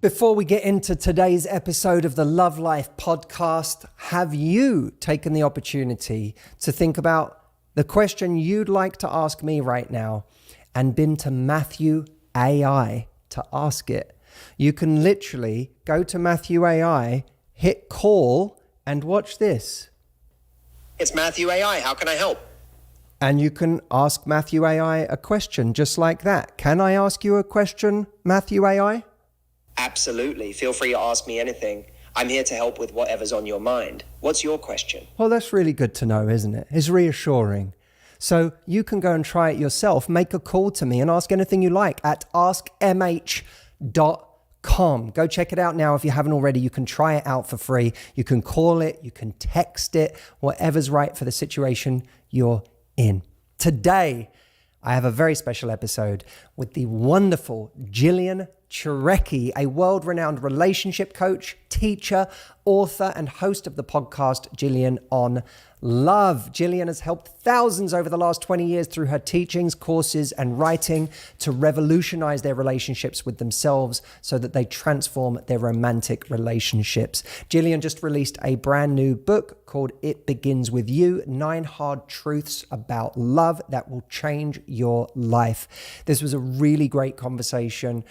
Before we get into today's episode of the Love Life podcast, have you taken the opportunity to think about the question you'd like to ask me right now and been to Matthew AI to ask it? You can literally go to Matthew AI, hit call, and watch this. It's Matthew AI. How can I help? And you can ask Matthew AI a question just like that. Can I ask you a question, Matthew AI? Absolutely. Feel free to ask me anything. I'm here to help with whatever's on your mind. What's your question? Well, that's really good to know, isn't it? It's reassuring. So you can go and try it yourself. Make a call to me and ask anything you like at askmh.com. Go check it out now if you haven't already. You can try it out for free. You can call it, you can text it, whatever's right for the situation you're in. Today, I have a very special episode with the wonderful Jillian Churecki, a world-renowned relationship coach, teacher, author, and host of the podcast Jillian on Love. Jillian has helped thousands over the last 20 years through her teachings, courses, and writing to revolutionize their relationships with themselves so that they transform their romantic relationships. Jillian just released a brand new book called It Begins With You, 9 Hard Truths About Love That Will Change Your Life. This was a really great conversation.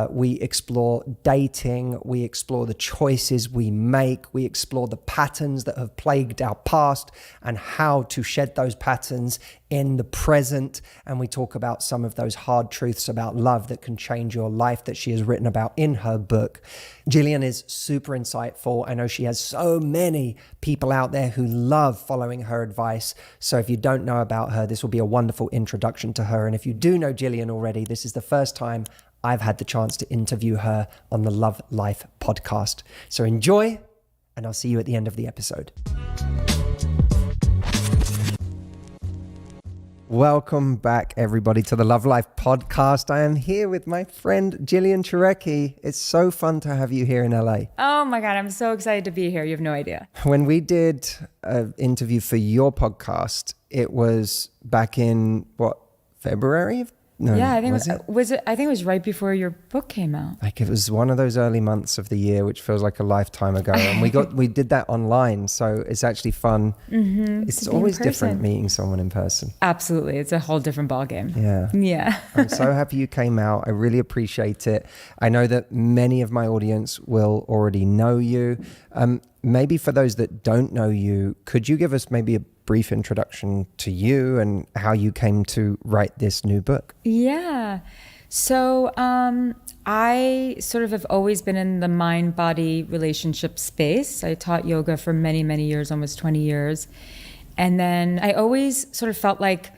We explore dating, we explore the choices we make, we explore the patterns that have plagued our past and how to shed those patterns in the present. And we talk about some of those hard truths about love that can change your life that she has written about in her book. Jillian is super insightful. I know she has so many people out there who love following her advice. So if you don't know about her, this will be a wonderful introduction to her. And if you do know Jillian already, this is the first time I've had the chance to interview her on the Love Life podcast. So enjoy, and I'll see you at the end of the episode. Welcome back, everybody, to the Love Life podcast. I am here with my friend Jillian Churecki. It's so fun to have you here in LA. Oh my God, I'm so excited to be here. You have no idea. When we did an interview for your podcast, it was back in, February? No, yeah, I think it was right before your book came out. Like it was one of those early months of the year, which feels like a lifetime ago. And we did that online, so it's actually fun. Mm-hmm. It's always different meeting someone in person. Absolutely, it's a whole different ballgame. Yeah. I'm so happy you came out. I really appreciate it. I know that many of my audience will already know you. Maybe for those that don't know you, could you give us maybe a brief introduction to you and how you came to write this new book? Yeah. So I sort of have always been in the mind-body relationship space. I taught yoga for many, many years, almost 20 years. And then I always sort of felt like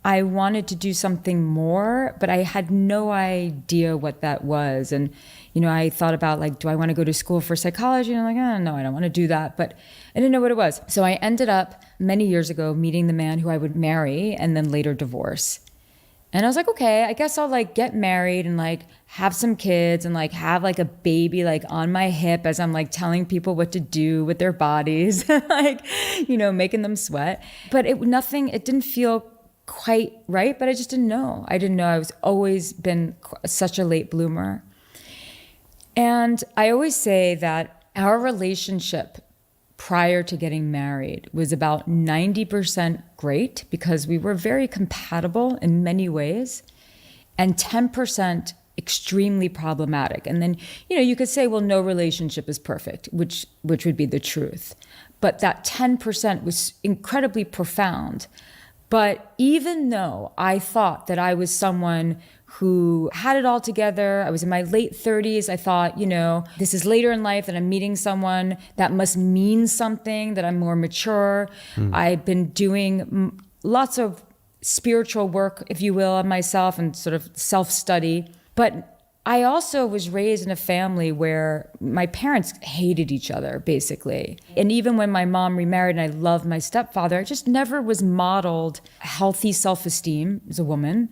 I wanted to do something more, but I had no idea what that was. And, I thought about like, do I want to go to school for psychology? And I'm like, oh, no, I don't want to do that. But I didn't know what it was. So I ended up many years ago meeting the man who I would marry and then later divorce. And I was like, okay, I guess I'll like get married and like have some kids and like have like a baby like on my hip as I'm like telling people what to do with their bodies, like, making them sweat. But it didn't feel quite right, but I just didn't know. I was always been such a late bloomer. And I always say that our relationship prior to getting married was about 90% great because we were very compatible in many ways, and 10% extremely problematic. And then, you could say, well, no relationship is perfect, which would be the truth. But that 10% was incredibly profound. But even though I thought that I was someone who had it all together, I was in my late 30s, I thought, this is later in life that I'm meeting someone that must mean something, that I'm more mature. I've been doing lots of spiritual work, if you will, on myself and sort of self-study. But I also was raised in a family where my parents hated each other, basically. And even when my mom remarried and I loved my stepfather, I just never was modeled healthy self-esteem as a woman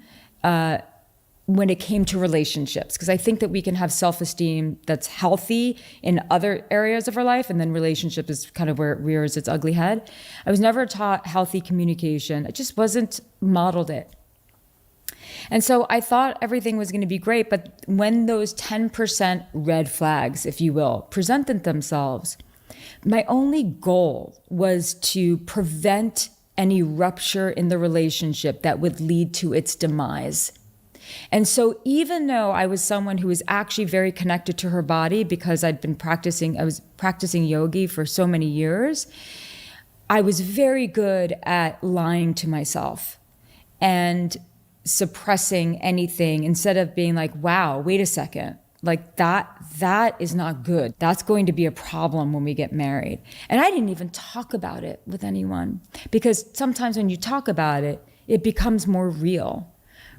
when it came to relationships. Because I think that we can have self-esteem that's healthy in other areas of our life, and then relationship is kind of where it rears its ugly head. I was never taught healthy communication. I just wasn't modeled it. And so I thought everything was going to be great. But when those 10% red flags, if you will, presented themselves, my only goal was to prevent any rupture in the relationship that would lead to its demise. And so even though I was someone who was actually very connected to her body because I was practicing yogi for so many years, I was very good at lying to myself and suppressing anything instead of being like, wow, wait a second. Like that is not good. That's going to be a problem when we get married. And I didn't even talk about it with anyone because sometimes when you talk about it, it becomes more real.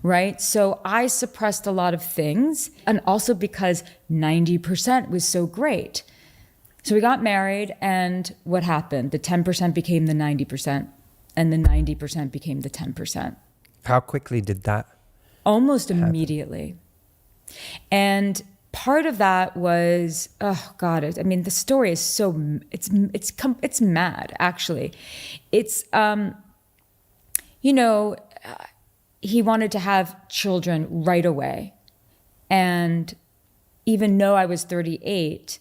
Right? So I suppressed a lot of things, and also because 90% was so great. So we got married, and what happened? The 10% became the 90%, and the 90% became the 10%. How quickly did that Almost happen? Immediately. And part of that was, oh God, I mean, the story is so, it's mad, actually. It's, he wanted to have children right away. And even though I was 38,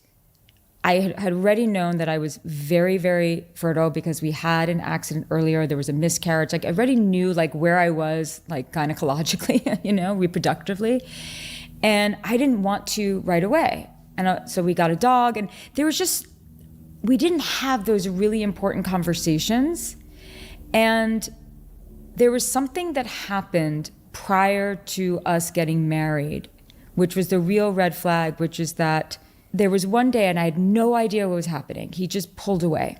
I had already known that I was very, very fertile because we had an accident earlier. There was a miscarriage. Like I already knew like where I was, like gynecologically, reproductively. And I didn't want to right away. And so we got a dog, and we didn't have those really important conversations. And there was something that happened prior to us getting married, which was the real red flag, which is that there was one day and I had no idea what was happening. He just pulled away.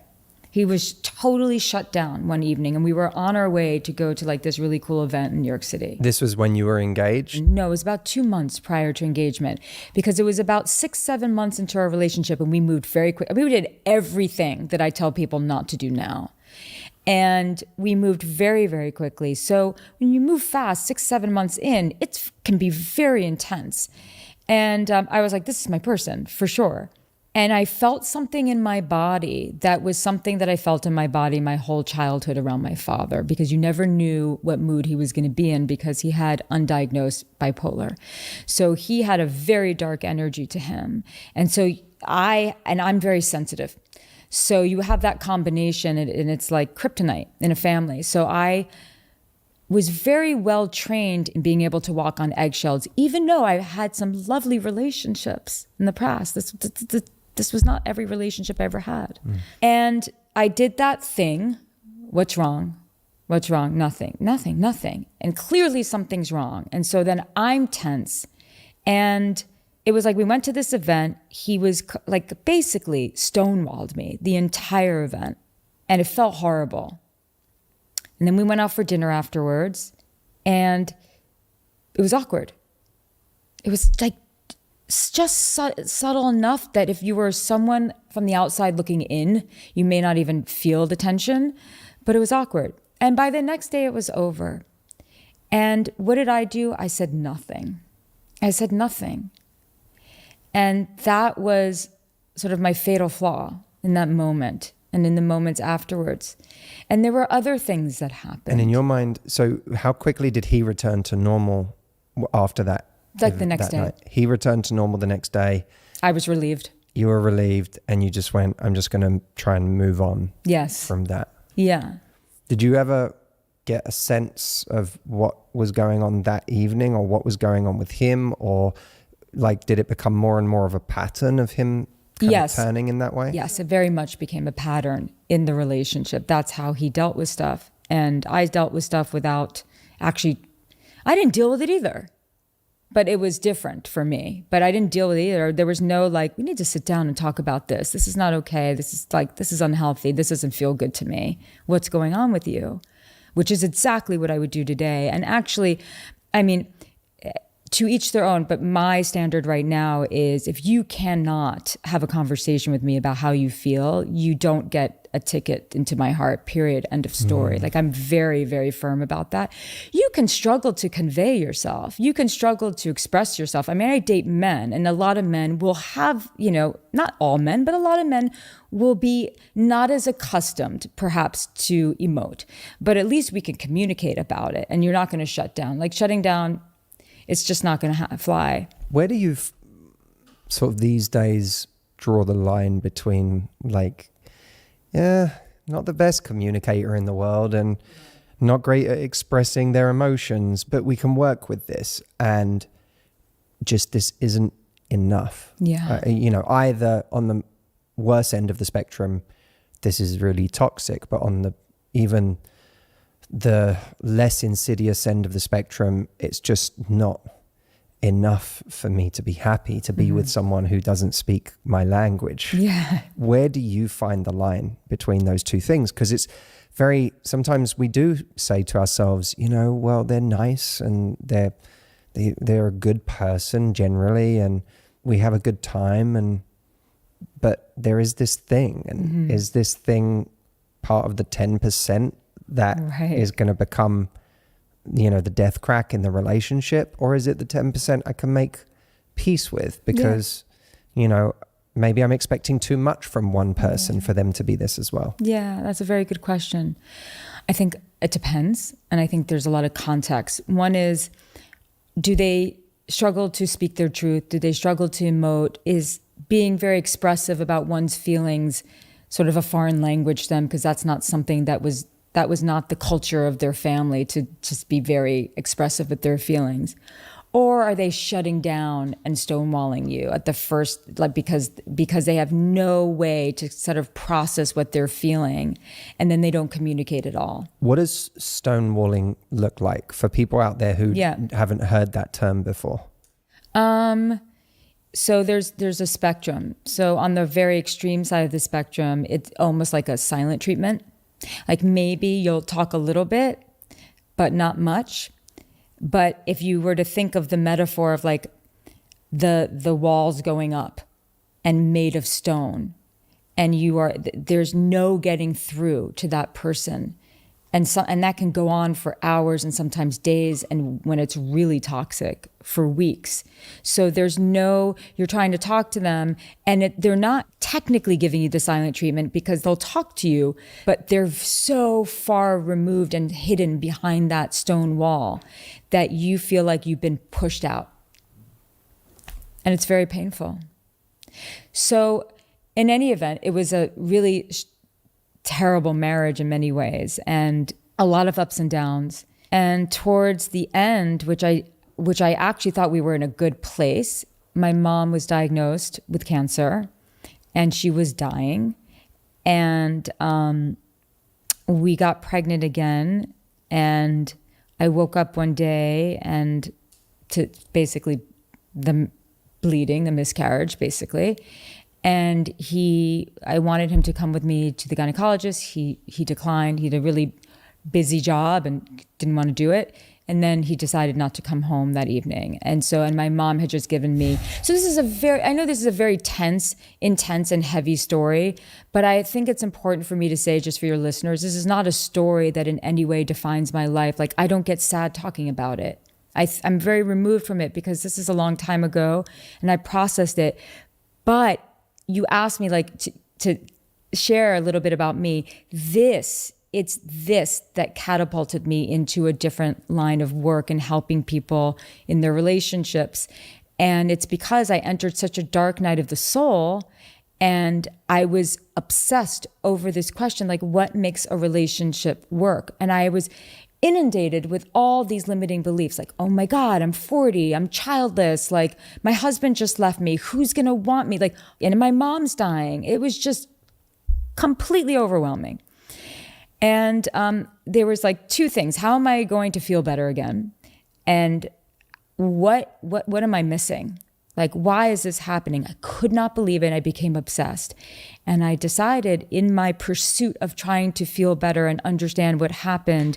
He was totally shut down one evening, and we were on our way to go to like this really cool event in New York City. This was when you were engaged? No, it was about 2 months prior to engagement, because it was about 6-7 months into our relationship, and we moved very quick. We did everything that I tell people not to do now. And we moved very, very quickly. So when you move fast, 6-7 months in, it can be very intense. And I was like, this is my person, for sure. And I felt something in my body that was something that I felt in my body my whole childhood around my father, because you never knew what mood he was going to be in because he had undiagnosed bipolar. So he had a very dark energy to him. And so I'm very sensitive. So you have that combination, and it's like kryptonite in a family. So I was very well trained in being able to walk on eggshells, even though I had some lovely relationships in the past. This was not every relationship I ever had. And I did that thing. What's wrong? What's wrong? Nothing. And clearly something's wrong. And so then I'm tense. And it was like we went to this event. He was like basically stonewalled me the entire event. And it felt horrible. And then we went out for dinner afterwards. And it was awkward. It was like just subtle enough that if you were someone from the outside looking in, you may not even feel the tension. But it was awkward. And by the next day, it was over. And what did I do? I said nothing. And that was sort of my fatal flaw in that moment and in the moments afterwards. And there were other things that happened. And in your mind, so how quickly did he return to normal after that? Like the next day. Night? He returned to normal the next day. I was relieved. You were relieved, and you just went, I'm just going to try and move on from that. Yeah. Did you ever get a sense of what was going on that evening, or what was going on with him, or like, did it become more and more of a pattern of him kind of turning in that way? Yes, it very much became a pattern in the relationship. That's how he dealt with stuff. And I dealt with stuff without I didn't deal with it either. But it was different for me. But I didn't deal with it either. There was no like, we need to sit down and talk about this. This is not okay. This is unhealthy. This doesn't feel good to me. What's going on with you? Which is exactly what I would do today. And actually, I mean, to each their own, but my standard right now is if you cannot have a conversation with me about how you feel, you don't get a ticket into my heart, period, end of story. Like I'm very, very firm about that. You can struggle to convey yourself. You can struggle to express yourself. I mean, I date men, and a lot of men will have, not all men, but a lot of men will be not as accustomed perhaps to emote, but at least we can communicate about it, and you're not going to shut down. Like shutting down, it's just not going to fly. Where do you sort of these days draw the line between like, not the best communicator in the world and not great at expressing their emotions, but we can work with this, and just this isn't enough? Yeah. Either on the worst end of the spectrum, this is really toxic, but on even the less insidious end of the spectrum, it's just not enough for me to be happy to be with someone who doesn't speak my language. Yeah. Where do you find the line between those two things? Because it's sometimes we do say to ourselves, well, they're nice and they're a good person generally, and we have a good time, but there is this thing, and is this thing part of the 10% that is going to become the death crack in the relationship, or is it the 10% I can make peace with because maybe I'm expecting too much from one person for them to be this as well? Yeah, that's a very good question. I think it depends, and I think there's a lot of context. One is, do they struggle to speak their truth? Do they struggle to emote? Is being very expressive about one's feelings sort of a foreign language to them, because that's not something that was not the culture of their family, to just be very expressive with their feelings? Or are they shutting down and stonewalling you at the first, like because they have no way to sort of process what they're feeling, and then they don't communicate at all? What does stonewalling look like for people out there who haven't heard that term before? So there's a spectrum. So on the very extreme side of the spectrum, it's almost like a silent treatment. Like maybe you'll talk a little bit, but not much. But if you were to think of the metaphor of like the walls going up and made of stone, and there's no getting through to that person. And that can go on for hours and sometimes days, and when it's really toxic, for weeks. So you're trying to talk to them, and they're not technically giving you the silent treatment because they'll talk to you, but they're so far removed and hidden behind that stone wall that you feel like you've been pushed out. And it's very painful. So in any event, it was a really terrible marriage in many ways, and a lot of ups and downs. And towards the end, which I actually thought we were in a good place, my mom was diagnosed with cancer and she was dying. And we got pregnant again, and I woke up one day and to basically the bleeding, the miscarriage, basically. And I wanted him to come with me to the gynecologist. He declined. He had a really busy job and didn't want to do it. And then he decided not to come home that evening. And my mom had just given me, I know this is a very tense, intense, and heavy story, but I think it's important for me to say, just for your listeners, this is not a story that in any way defines my life. Like, I don't get sad talking about it. I'm very removed from it because this is a long time ago and I processed it. But you asked me to share a little bit about me. It's this that catapulted me into a different line of work and helping people in their relationships. And it's because I entered such a dark night of the soul, and I was obsessed over this question, like, what makes a relationship work? And I was inundated with all these limiting beliefs, like, oh my God, I'm 40, I'm childless, like my husband just left me, who's gonna want me? Like, and my mom's dying. It was just completely overwhelming. And there was like two things. How am I going to feel better again? And what am I missing? Like, why is this happening? I could not believe it. I became obsessed. And I decided, in my pursuit of trying to feel better and understand what happened,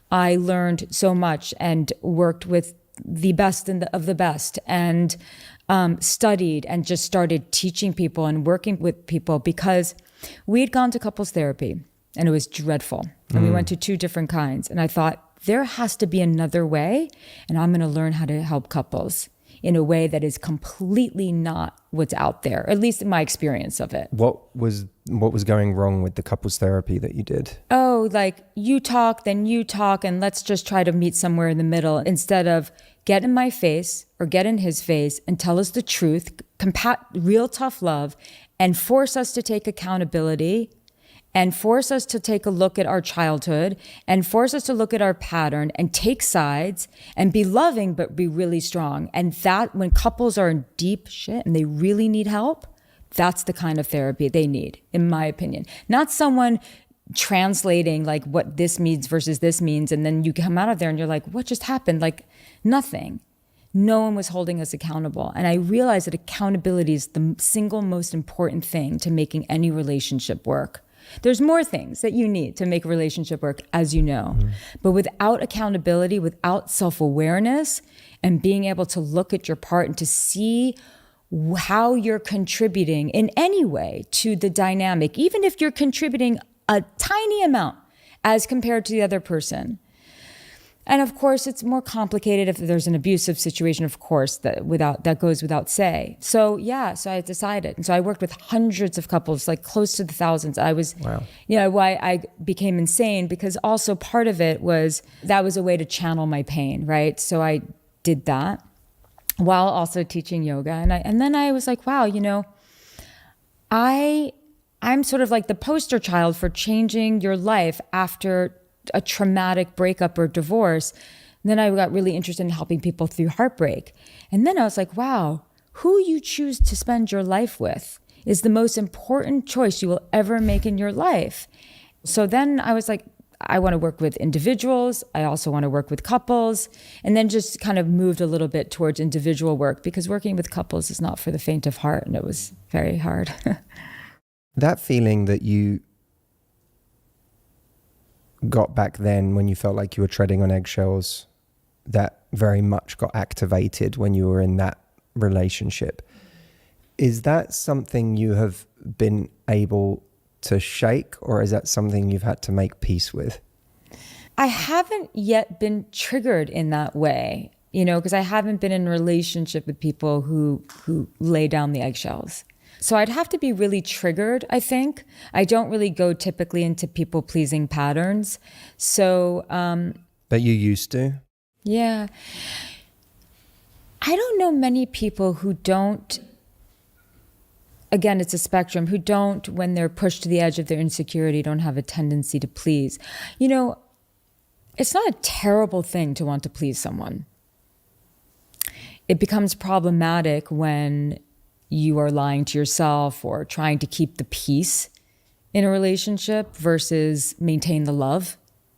I learned so much and worked with the best of the best. And studied and just started teaching people and working with people, because we'd gone to couples therapy and it was dreadful. And we went to 2 different kinds. And I thought, there has to be another way, and I'm going to learn how to help couples in a way that is completely not what's out there, at least in my experience of it. What was going wrong with the couples therapy that you did? Oh, like you talk, then you talk, and let's just try to meet somewhere in the middle, instead of get in my face or get in his face and tell us the truth, real tough love, and force us to take accountability, and force us to take a look at our childhood, and force us to look at our pattern and take sides and be loving, but be really strong. And that, when couples are in deep shit and they really need help, that's the kind of therapy they need, in my opinion. Not someone translating like what this means versus this means, and then you come out of there and you're like, what just happened? Like nothing. No one was holding us accountable. And I realized that accountability is the single most important thing to making any relationship work. There's more things that you need to make a relationship work, as you know. But without accountability, without self-awareness, and being able to look at your part and to see how you're contributing in any way to the dynamic, even if you're contributing a tiny amount as compared to the other person. And of course, it's more complicated if there's an abusive situation, of course, that goes without say. So so I decided. And so I worked with hundreds of couples, like close to the thousands. I was, why I became insane, because also part of it was, that was a way to channel my pain, right? So I did that while also teaching yoga. And then I was like, wow, I'm sort of like the poster child for changing your life after a traumatic breakup or divorce. And then I got really interested in helping people through heartbreak. And then I was like, wow, who you choose to spend your life with is the most important choice you will ever make in your life. So then I was like, I want to work with individuals. I also want to work with couples. And then just kind of moved a little bit towards individual work, because working with couples is not for the faint of heart. And it was very hard. That feeling that you got back then when you felt like you were treading on eggshells, that very much got activated when you were in that relationship. Is that something you have been able to shake, or is that something you've had to make peace with? I haven't yet been triggered in that way, because I haven't been in a relationship with people who lay down the eggshells. So I'd have to be really triggered, I think. I don't really go typically into people-pleasing patterns. So... But you used to? Yeah. I don't know many people who don't... Again, it's a spectrum, who don't, when they're pushed to the edge of their insecurity, don't have a tendency to please. It's not a terrible thing to want to please someone. It becomes problematic when you are lying to yourself or trying to keep the peace in a relationship versus maintain the love.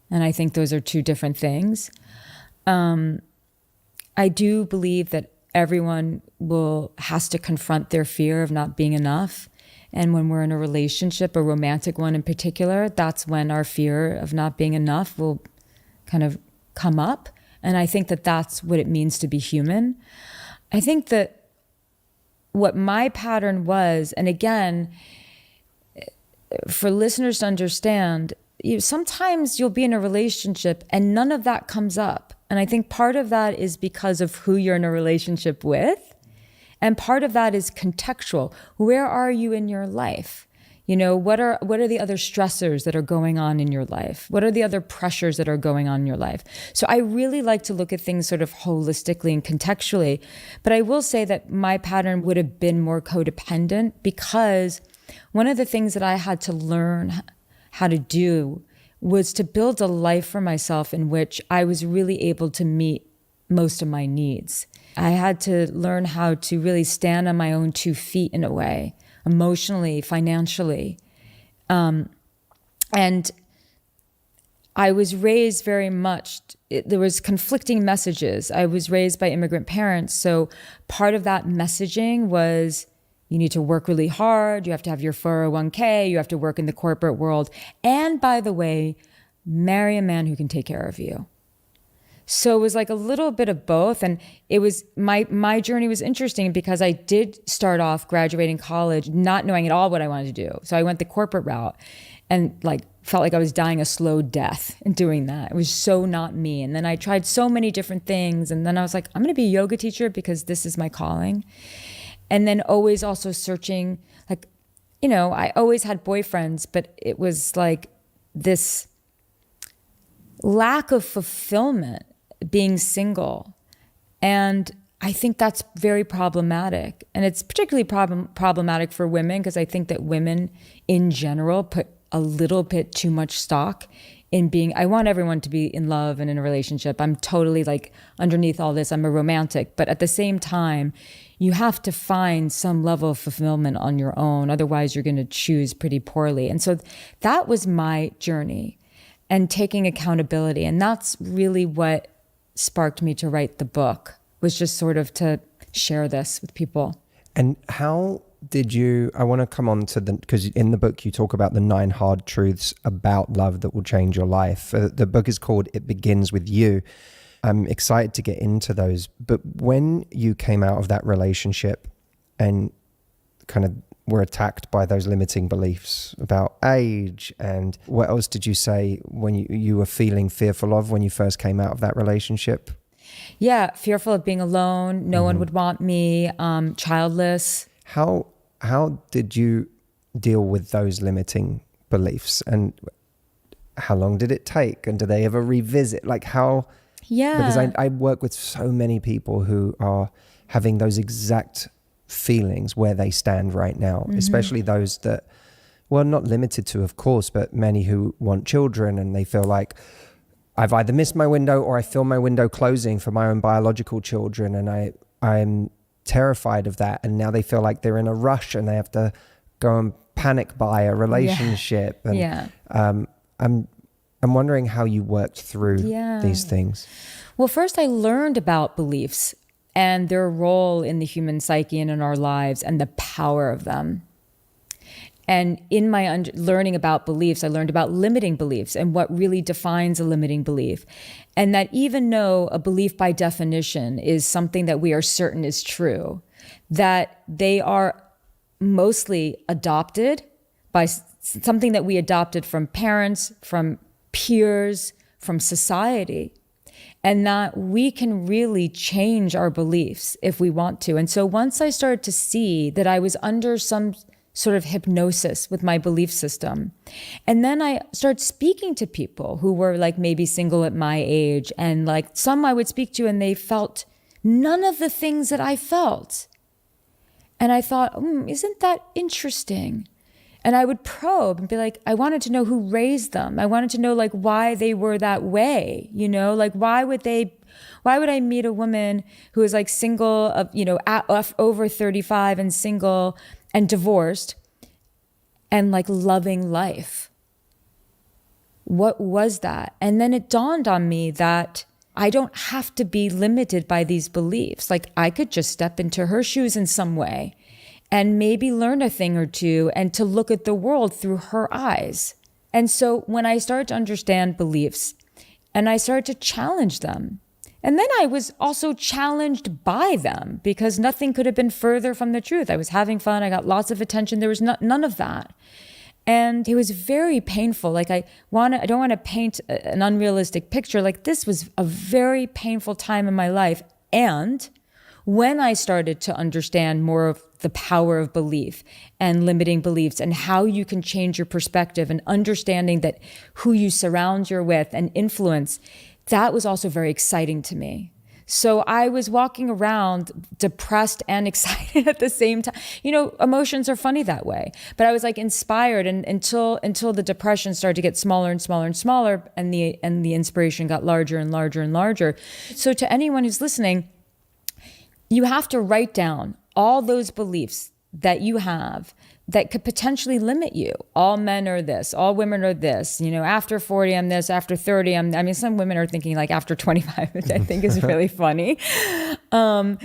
And I think those are 2 different things. I do believe that everyone has to confront their fear of not being enough. And when we're in a relationship, a romantic one in particular, that's when our fear of not being enough will kind of come up. And I think that that's what it means to be human. I think that what my pattern was, and again, for listeners to understand, sometimes you'll be in a relationship and none of that comes up. And I think part of that is because of who you're in a relationship with. And part of that is contextual. Where are you in your life? What are the other stressors that are going on in your life? What are the other pressures that are going on in your life? So I really like to look at things sort of holistically and contextually. But I will say that my pattern would have been more codependent, because one of the things that I had to learn how to do was to build a life for myself in which I was really able to meet most of my needs. I had to learn how to really stand on my own 2 feet in a way, emotionally, financially. And I was raised very much, there was conflicting messages. I was raised by immigrant parents. So part of that messaging was, you need to work really hard. You have to have your 401k. You have to work in the corporate world. And by the way, marry a man who can take care of you. So it was like a little bit of both. And it was, my journey was interesting because I did start off graduating college, not knowing at all what I wanted to do. So I went the corporate route and like felt like I was dying a slow death in doing that. It was so not me. And then I tried so many different things. And then I was like, I'm going to be a yoga teacher because this is my calling. And then always also searching, like, you know, I always had boyfriends, but it was like this lack of fulfillment being single. And I think that's very problematic. And it's particularly problematic for women because I think that women in general put a little bit too much stock in being, I want everyone to be in love and in a relationship. I'm totally like underneath all this, I'm a romantic. But at the same time, you have to find some level of fulfillment on your own. Otherwise, you're going to choose pretty poorly. And so that was my journey and taking accountability. And that's really what sparked me to write the book, was just sort of to share this with people. And how did you, I want to come on to because in the book you talk about the 9 hard truths about love that will change your life. The book is called It Begins With You. I'm excited to get into those. But when you came out of that relationship and kind of were attacked by those limiting beliefs about age, and what else did you say when you were feeling fearful of when you first came out of that relationship? Yeah, fearful of being alone. No one would want me, childless. How did you deal with those limiting beliefs, and how long did it take? And do they ever revisit? Like how? Yeah. Because I work with so many people who are having those exact feelings where they stand right now, especially those that, well, not limited to, of course, but many who want children and they feel like I've either missed my window or I feel my window closing for my own biological children, and I'm terrified of that. And now they feel like they're in a rush and they have to go and panic buy a relationship. Yeah. And I'm wondering how you worked through these things. Well, first I learned about beliefs and their role in the human psyche and in our lives and the power of them. And in my learning about beliefs, I learned about limiting beliefs and what really defines a limiting belief. And that even though a belief by definition is something that we are certain is true, that they are mostly adopted by something that we adopted from parents, from peers, from society, and that we can really change our beliefs if we want to. And so once I started to see that I was under some sort of hypnosis with my belief system, and then I started speaking to people who were like maybe single at my age, and like some I would speak to and they felt none of the things that I felt. And I thought, isn't that interesting? And I would probe and be like, I wanted to know who raised them. I wanted to know like why they were that way, you know, like why would I meet a woman who is like single, over 35 and single and divorced and like loving life? What was that? And then it dawned on me that I don't have to be limited by these beliefs. Like I could just step into her shoes in some way and maybe learn a thing or two and to look at the world through her eyes. And so when I started to understand beliefs and I started to challenge them, and then I was also challenged by them because nothing could have been further from the truth. I was having fun. I got lots of attention. There was none of that. And it was very painful. Like I don't want to paint an unrealistic picture. Like this was a very painful time in my life. And when I started to understand more of the power of belief and limiting beliefs and how you can change your perspective and understanding that who you surround you with and influence, that was also very exciting to me. So I was walking around depressed and excited at the same time. You know, emotions are funny that way. But I was like inspired and until the depression started to get smaller and smaller and smaller, and the inspiration got larger and larger and larger. So to anyone who's listening, you have to write down all those beliefs that you have that could potentially limit you. All men are this, all women are this, you know, after 40, I'm this, after 30, some women are thinking like after 25, which I think is really funny. Or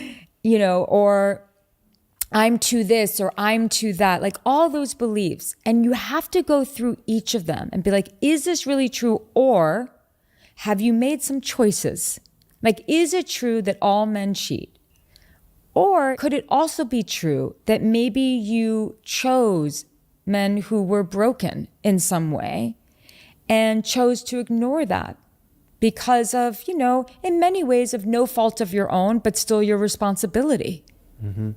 I'm to this or I'm to that, like all those beliefs. And you have to go through each of them and be like, is this really true? Or have you made some choices Like, is it true that all men cheat? Or could it also be true that maybe you chose men who were broken in some way and chose to ignore that because of, in many ways of no fault of your own, but still your responsibility? Mm-hmm.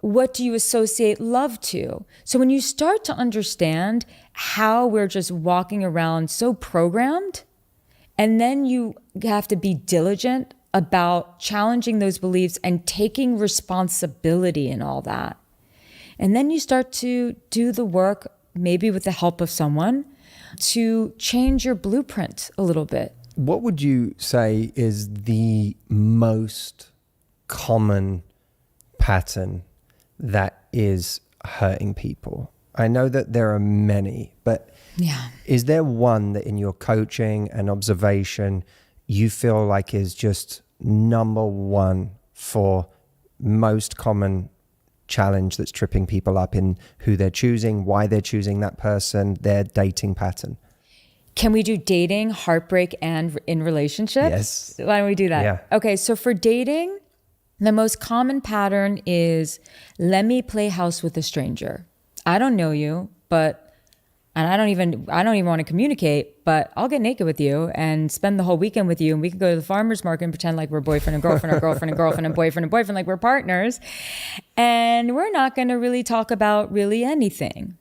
What do you associate love to? So when you start to understand how we're just walking around so programmed, and then you have to be diligent about challenging those beliefs and taking responsibility in all that. And then you start to do the work, maybe with the help of someone, to change your blueprint a little bit. What would you say is the most common pattern that is hurting people? I know that there are many, but is there one that in your coaching and observation you feel like is just number one for most common challenge that's tripping people up in who they're choosing, why they're choosing that person, their dating pattern? Can we do dating, heartbreak, and in relationships? Yes. Why don't we do that? Yeah. Okay, so for dating, the most common pattern is, let me play house with a stranger. I don't know you, and I don't even want to communicate, but I'll get naked with you and spend the whole weekend with you, and we can go to the farmer's market and pretend like we're boyfriend and girlfriend, or girlfriend and girlfriend, and boyfriend, like we're partners. And we're not going to really talk about really anything.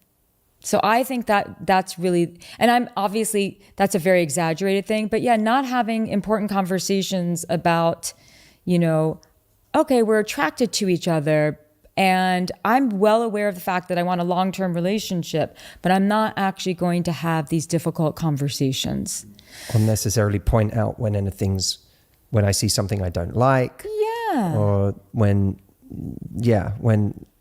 So I think that's really, and I'm obviously, that's a very exaggerated thing, but yeah, not having important conversations about, okay, we're attracted to each other, and I'm well aware of the fact that I want a long-term relationship, but I'm not actually going to have these difficult conversations. Or necessarily point out when I see something I don't like. Yeah. Or when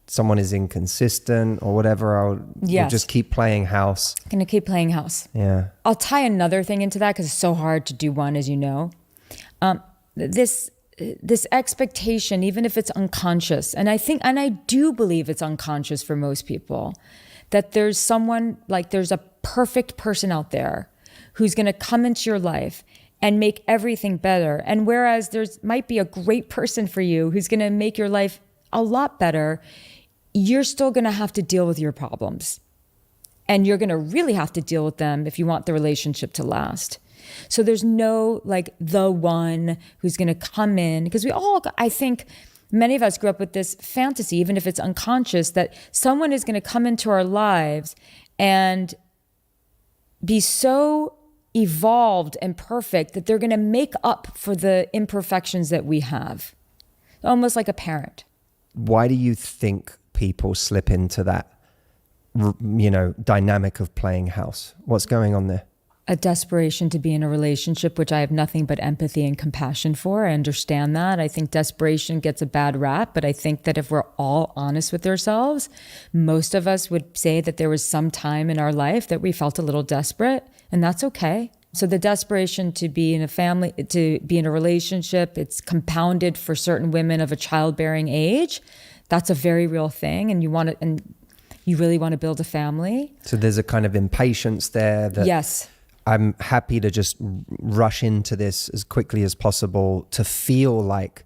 someone is inconsistent or whatever, we'll just keep playing house. Gonna keep playing house. Yeah. I'll tie another thing into that because it's so hard to do one, as you know. This expectation, even if it's unconscious, and I do believe it's unconscious for most people, that there's a perfect person out there who's going to come into your life and make everything better. And whereas might be a great person for you who's going to make your life a lot better, you're still going to have to deal with your problems. And you're going to really have to deal with them if you want the relationship to last. So there's no the one who's going to come in, because I think many of us grew up with this fantasy, even if it's unconscious, that someone is going to come into our lives and be so evolved and perfect that they're going to make up for the imperfections that we have. Almost like a parent. Why do you think people slip into that, dynamic of playing house? What's going on there? A desperation to be in a relationship, which I have nothing but empathy and compassion for. I understand that. I think desperation gets a bad rap, but I think that if we're all honest with ourselves, most of us would say that there was some time in our life that we felt a little desperate, and that's okay. So the desperation to be in a family, to be in a relationship, it's compounded for certain women of a childbearing age. That's a very real thing, and you really want to build a family. So there's a kind of impatience there that yes. I'm happy to just rush into this as quickly as possible to feel like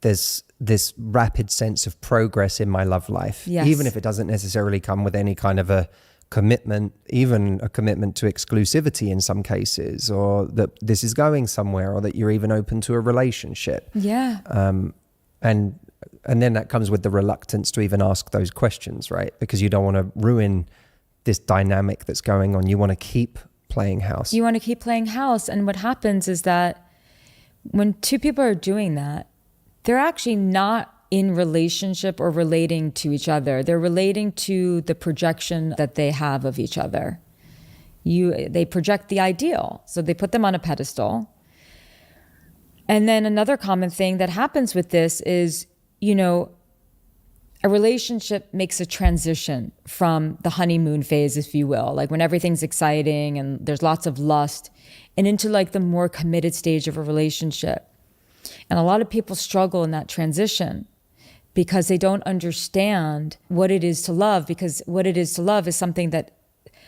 there's this rapid sense of progress in my love life, yes. Even if it doesn't necessarily come with any kind of a commitment, even a commitment to exclusivity in some cases, or that this is going somewhere, or that you're even open to a relationship. Yeah. And then that comes with the reluctance to even ask those questions, right? Because you don't want to ruin this dynamic that's going on. You want to keep playing house. You want to keep playing house. And what happens is that when two people are doing that, they're actually not in relationship or relating to each other. They're relating to the projection that they have of each other. They project the ideal. So they put them on a pedestal. And then another common thing that happens with this is, a relationship makes a transition from the honeymoon phase, if you will, like when everything's exciting and there's lots of lust, and into the more committed stage of a relationship. And a lot of people struggle in that transition because they don't understand what it is to love, because what it is to love is something that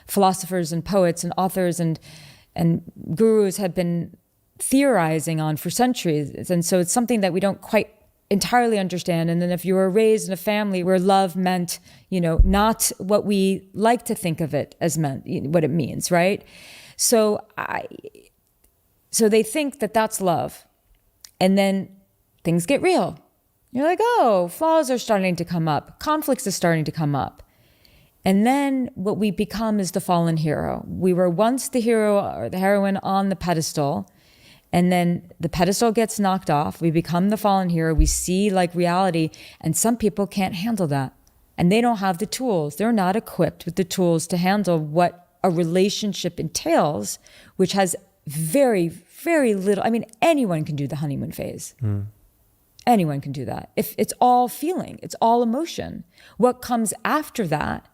philosophers and poets and authors and gurus have been theorizing on for centuries. And so it's something that we don't quite entirely understand. And then if you were raised in a family where love meant, not what we like to think of it as meant, what it means, right? So they think that that's love. And then things get real. You're like, oh, flaws are starting to come up. Conflicts are starting to come up. And then what we become is the fallen hero. We were once the hero or the heroine on the pedestal. And then the pedestal gets knocked off. We become the fallen hero. We see like reality. And some people can't handle that. And they don't have the tools. They're not equipped with the tools to handle what a relationship entails, which has very, very little. I mean, anyone can do the honeymoon phase. Anyone can do that. If it's all feeling, it's all emotion. What comes after that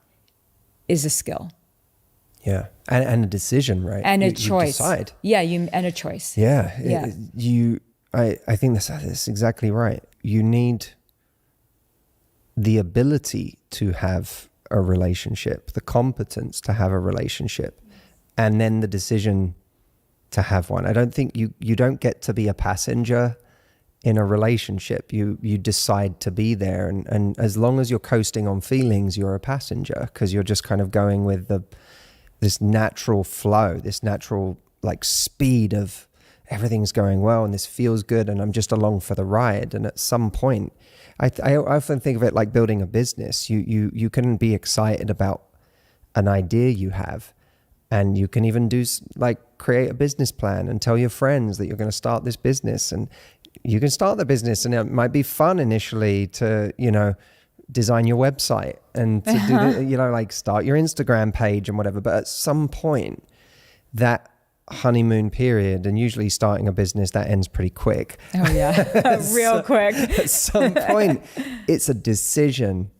is a skill. Yeah. And a decision, right? And a choice. You decide. Yeah, and a choice. Yeah. Yeah. I think that's exactly right. You need the ability to have a relationship, the competence to have a relationship, and then the decision to have one. I don't think you don't get to be a passenger in a relationship. You decide to be there, and as long as you're coasting on feelings, you're a passenger, because you're just kind of going with this natural flow, this natural like speed of everything's going well and this feels good and I'm just along for the ride. And at some point, I often think of it like building a business. You can be excited about an idea you have, and you can even create a business plan and tell your friends that you're going to start this business, and you can start the business, and it might be fun initially to, design your website and to do, start your Instagram page and whatever. But at some point, that honeymoon period, and usually starting a business, that ends pretty quick. Oh yeah, real quick. At some point, it's a decision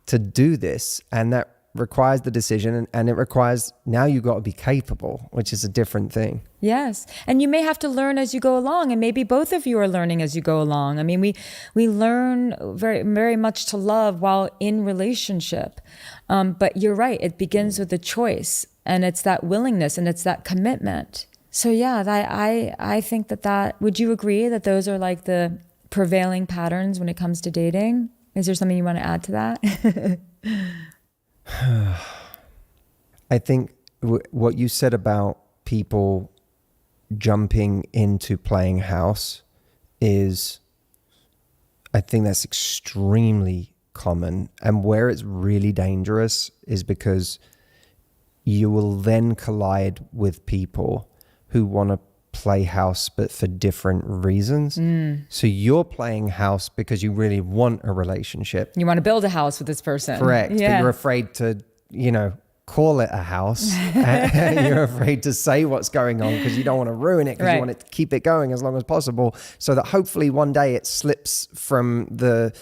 to do this, and that requires the decision, and it requires, now you got to be capable, which is a different thing. Yes. And you may have to learn as you go along, and maybe both of you are learning as you go along. I mean, we learn very, very much to love while in relationship. But you're right. It begins with a choice, and it's that willingness, and it's that commitment. So yeah, I think that would you agree that those are like the prevailing patterns when it comes to dating? Is there something you want to add to that? I think what you said about people jumping into playing house I think that's extremely common. And where it's really dangerous is because you will then collide with people who want to play house, but for different reasons. So you're playing house because you really want a relationship. You want to build a house with this person. Correct. Yeah. But you're afraid to, call it a house. And you're afraid to say what's going on because you don't want to ruin it, because you want it to keep it going as long as possible, so that hopefully one day it slips from the,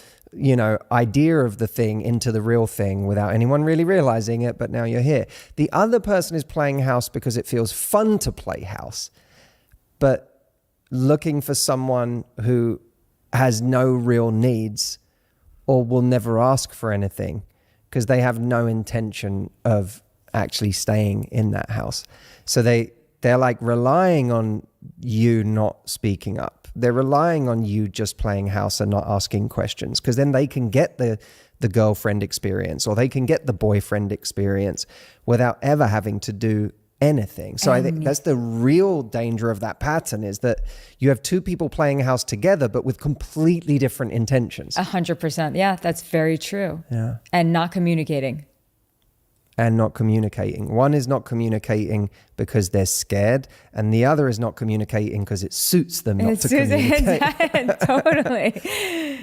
idea of the thing into the real thing without anyone really realizing it. But now you're here. The other person is playing house because it feels fun to play house, but looking for someone who has no real needs or will never ask for anything because they have no intention of actually staying in that house. So they're like relying on you not speaking up. They're relying on you just playing house and not asking questions, because then they can get the girlfriend experience, or they can get the boyfriend experience without ever having to do anything. So I think that's the real danger of that pattern, is that you have two people playing house together, but with completely different intentions. 100%. Yeah, that's very true. Yeah. And not communicating. And not communicating. One is not communicating because they're scared, and the other is not communicating because it suits them not to communicate. Totally.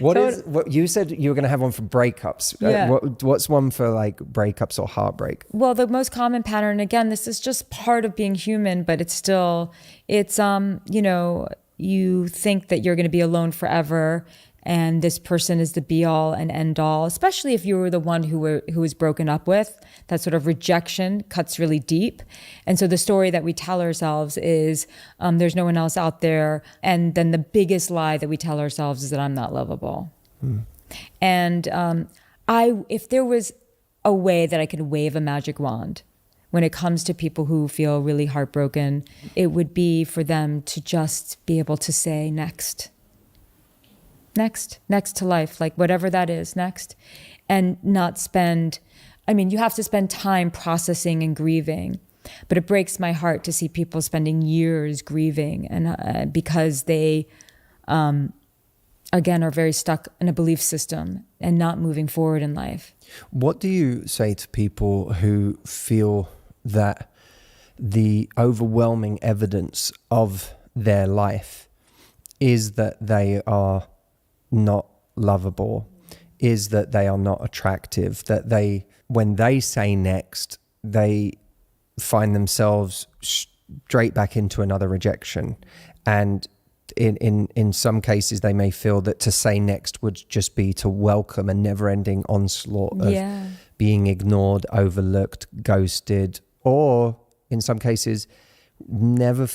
What you said you were going to have one for breakups. Yeah. What's one for like breakups or heartbreak? Well, the most common pattern, again, this is just part of being human, but it's you think that you're going to be alone forever, and this person is the be all and end all, especially if you were the one who was broken up with. That sort of rejection cuts really deep. And so the story that we tell ourselves is there's no one else out there. And then the biggest lie that we tell ourselves is that I'm not lovable. And if there was a way that I could wave a magic wand when it comes to people who feel really heartbroken, it would be for them to just be able to say next to life, like whatever that is, next, and not spend, I mean, you have to spend time processing and grieving, but it breaks my heart to see people spending years grieving and because they, again, are very stuck in a belief system and not moving forward in life. What do you say to people who feel that the overwhelming evidence of their life is that they are not lovable, is that they are not attractive, that they, when they say next, they find themselves straight back into another rejection? And in some cases, they may feel that to say next would just be to welcome a never-ending onslaught of being ignored, overlooked, ghosted, or in some cases, never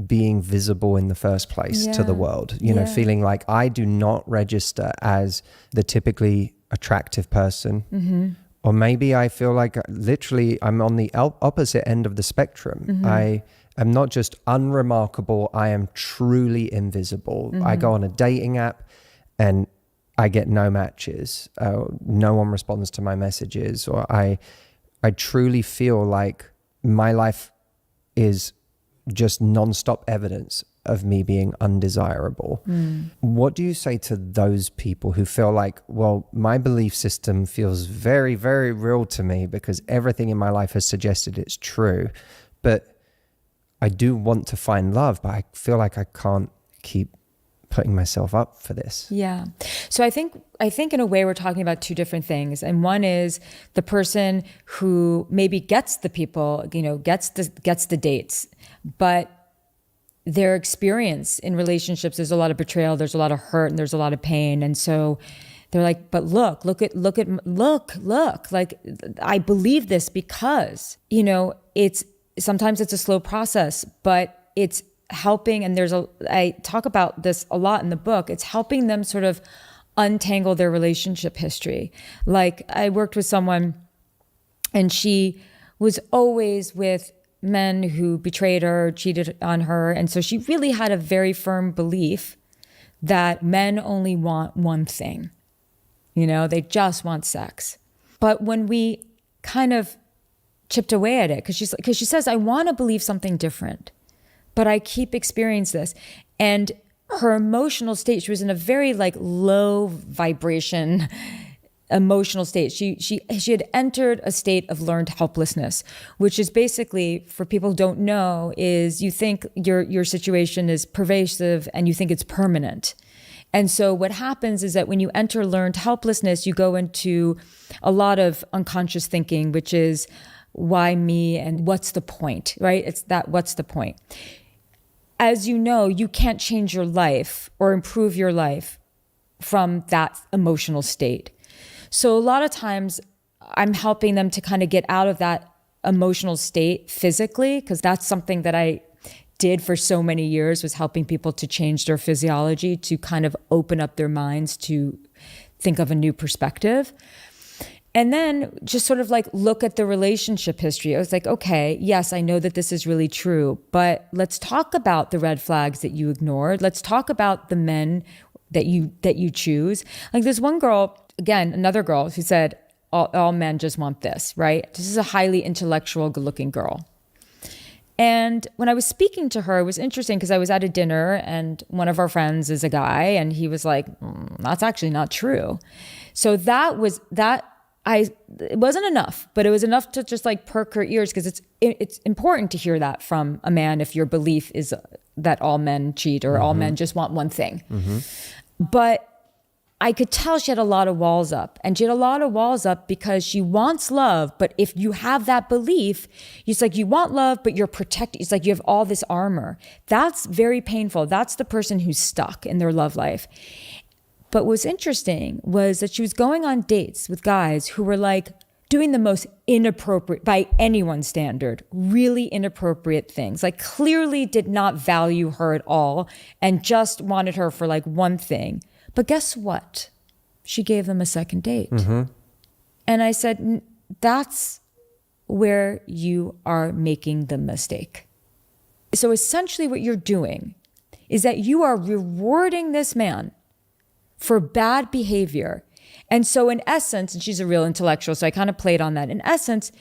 being visible in the first place to the world. You know, feeling like I do not register as the typically attractive person. Or maybe I feel like literally I'm on the opposite end of the spectrum. I am not just unremarkable, I am truly invisible. I go on a dating app and I get no matches. No one responds to my messages. Or I truly feel like my life is just nonstop evidence of me being undesirable. What do you say to those people who feel like, well, my belief system feels very, very real to me because everything in my life has suggested it's true, but I do want to find love, but I feel like I can't keep putting myself up for this. Yeah. So I think in a way we're talking about two different things. And one is the person who maybe gets the people, you know, gets the dates, but their experience in relationships, there's a lot of betrayal, there's a lot of hurt, and there's a lot of pain. And so they're like, but look, like I believe this because, you know, sometimes it's a slow process, but it's helping. And I talk about this a lot in the book. It's helping them sort of untangle their relationship history. Like I worked with someone and she was always with men who betrayed her, cheated on her. And so she really had a very firm belief that men only want one thing. You know, they just want sex. But when we kind of chipped away at it, because she says, I want to believe something different, but I keep experiencing this. And her emotional state, she was in a very like low vibration emotional state. She had entered a state of learned helplessness, which is basically, for people who don't know, is you think your situation is pervasive and you think it's permanent. And so what happens is that when you enter learned helplessness, you go into a lot of unconscious thinking, which is why me and what's the point, right? It's that what's the point? As you know, you can't change your life or improve your life from that emotional state. So a lot of times I'm helping them to kind of get out of that emotional state physically, because that's something that I did for so many years, was helping people to change their physiology, to kind of open up their minds to think of a new perspective. And then just sort of like look at the relationship history. I was like, okay, yes, I know that this is really true, but let's talk about the red flags that you ignored. Let's talk about the men that you choose. Like this one girl, again, another girl who said, all men just want this, right? This is a highly intellectual, good-looking girl. And when I was speaking to her, it was interesting because I was at a dinner and one of our friends is a guy and he was like, that's actually not true. So it wasn't enough, but it was enough to just like perk her ears, because it's important to hear that from a man if your belief is that all men cheat or all men just want one thing. But I could tell she had a lot of walls up, and she had a lot of walls up because she wants love. But if you have that belief, it's like you want love, but you're protected. It's like you have all this armor. That's very painful. That's the person who's stuck in their love life. But what's interesting was that she was going on dates with guys who were like doing the most inappropriate, by anyone's standard, really inappropriate things, like clearly did not value her at all and just wanted her for like one thing. But guess what? She gave them a second date. And I said, that's where you are making the mistake. So essentially what you're doing is that you are rewarding this man for bad behavior. And so in essence, and she's a real intellectual, so I kind of played on that. In essence,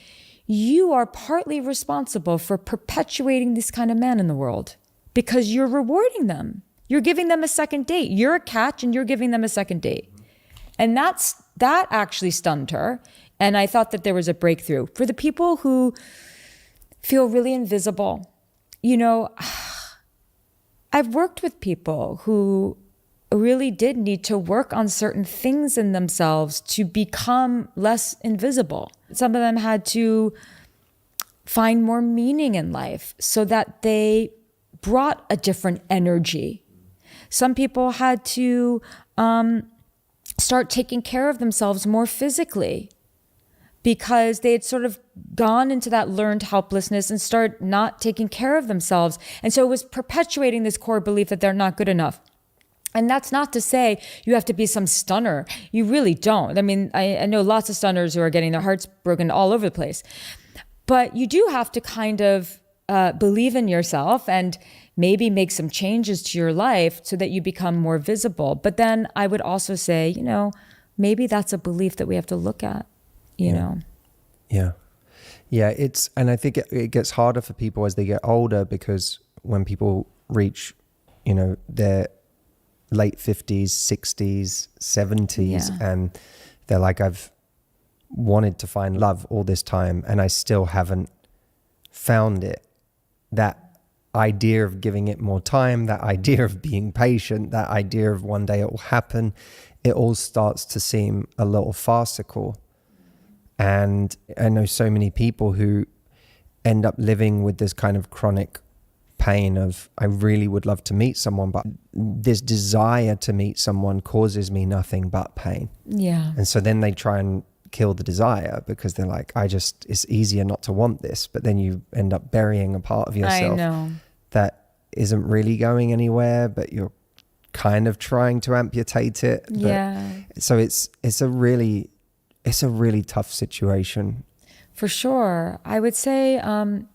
you are partly responsible for perpetuating this kind of man in the world because you're rewarding them. You're giving them a second date. You're a catch and you're giving them a second date. And that actually stunned her. And I thought that there was a breakthrough. For the people who feel really invisible, you know, I've worked with people who really did need to work on certain things in themselves to become less invisible. Some of them had to find more meaning in life so that they brought a different energy. Some people had to start taking care of themselves more physically because they had sort of gone into that learned helplessness and started not taking care of themselves. And so it was perpetuating this core belief that they're not good enough. And that's not to say you have to be some stunner. You really don't. I mean, I know lots of stunners who are getting their hearts broken all over the place. But you do have to kind of believe in yourself and maybe make some changes to your life so that you become more visible. But then I would also say, you know, maybe that's a belief that we have to look at, you know. Yeah. Yeah, and I think it gets harder for people as they get older because when people reach, you know, their late 50s, 60s, 70s, and they're like, I've wanted to find love all this time and I still haven't found it. That idea of giving it more time, that idea of being patient, that idea of one day it will happen, it all starts to seem a little farcical. And I know so many people who end up living with this kind of chronic pain of, I really would love to meet someone, but this desire to meet someone causes me nothing but pain. Yeah. And so then they try and kill the desire because they're like, it's easier not to want this. But then you end up burying a part of yourself that isn't really going anywhere, but you're kind of trying to amputate it. So it's a really tough situation. For sure. I would say,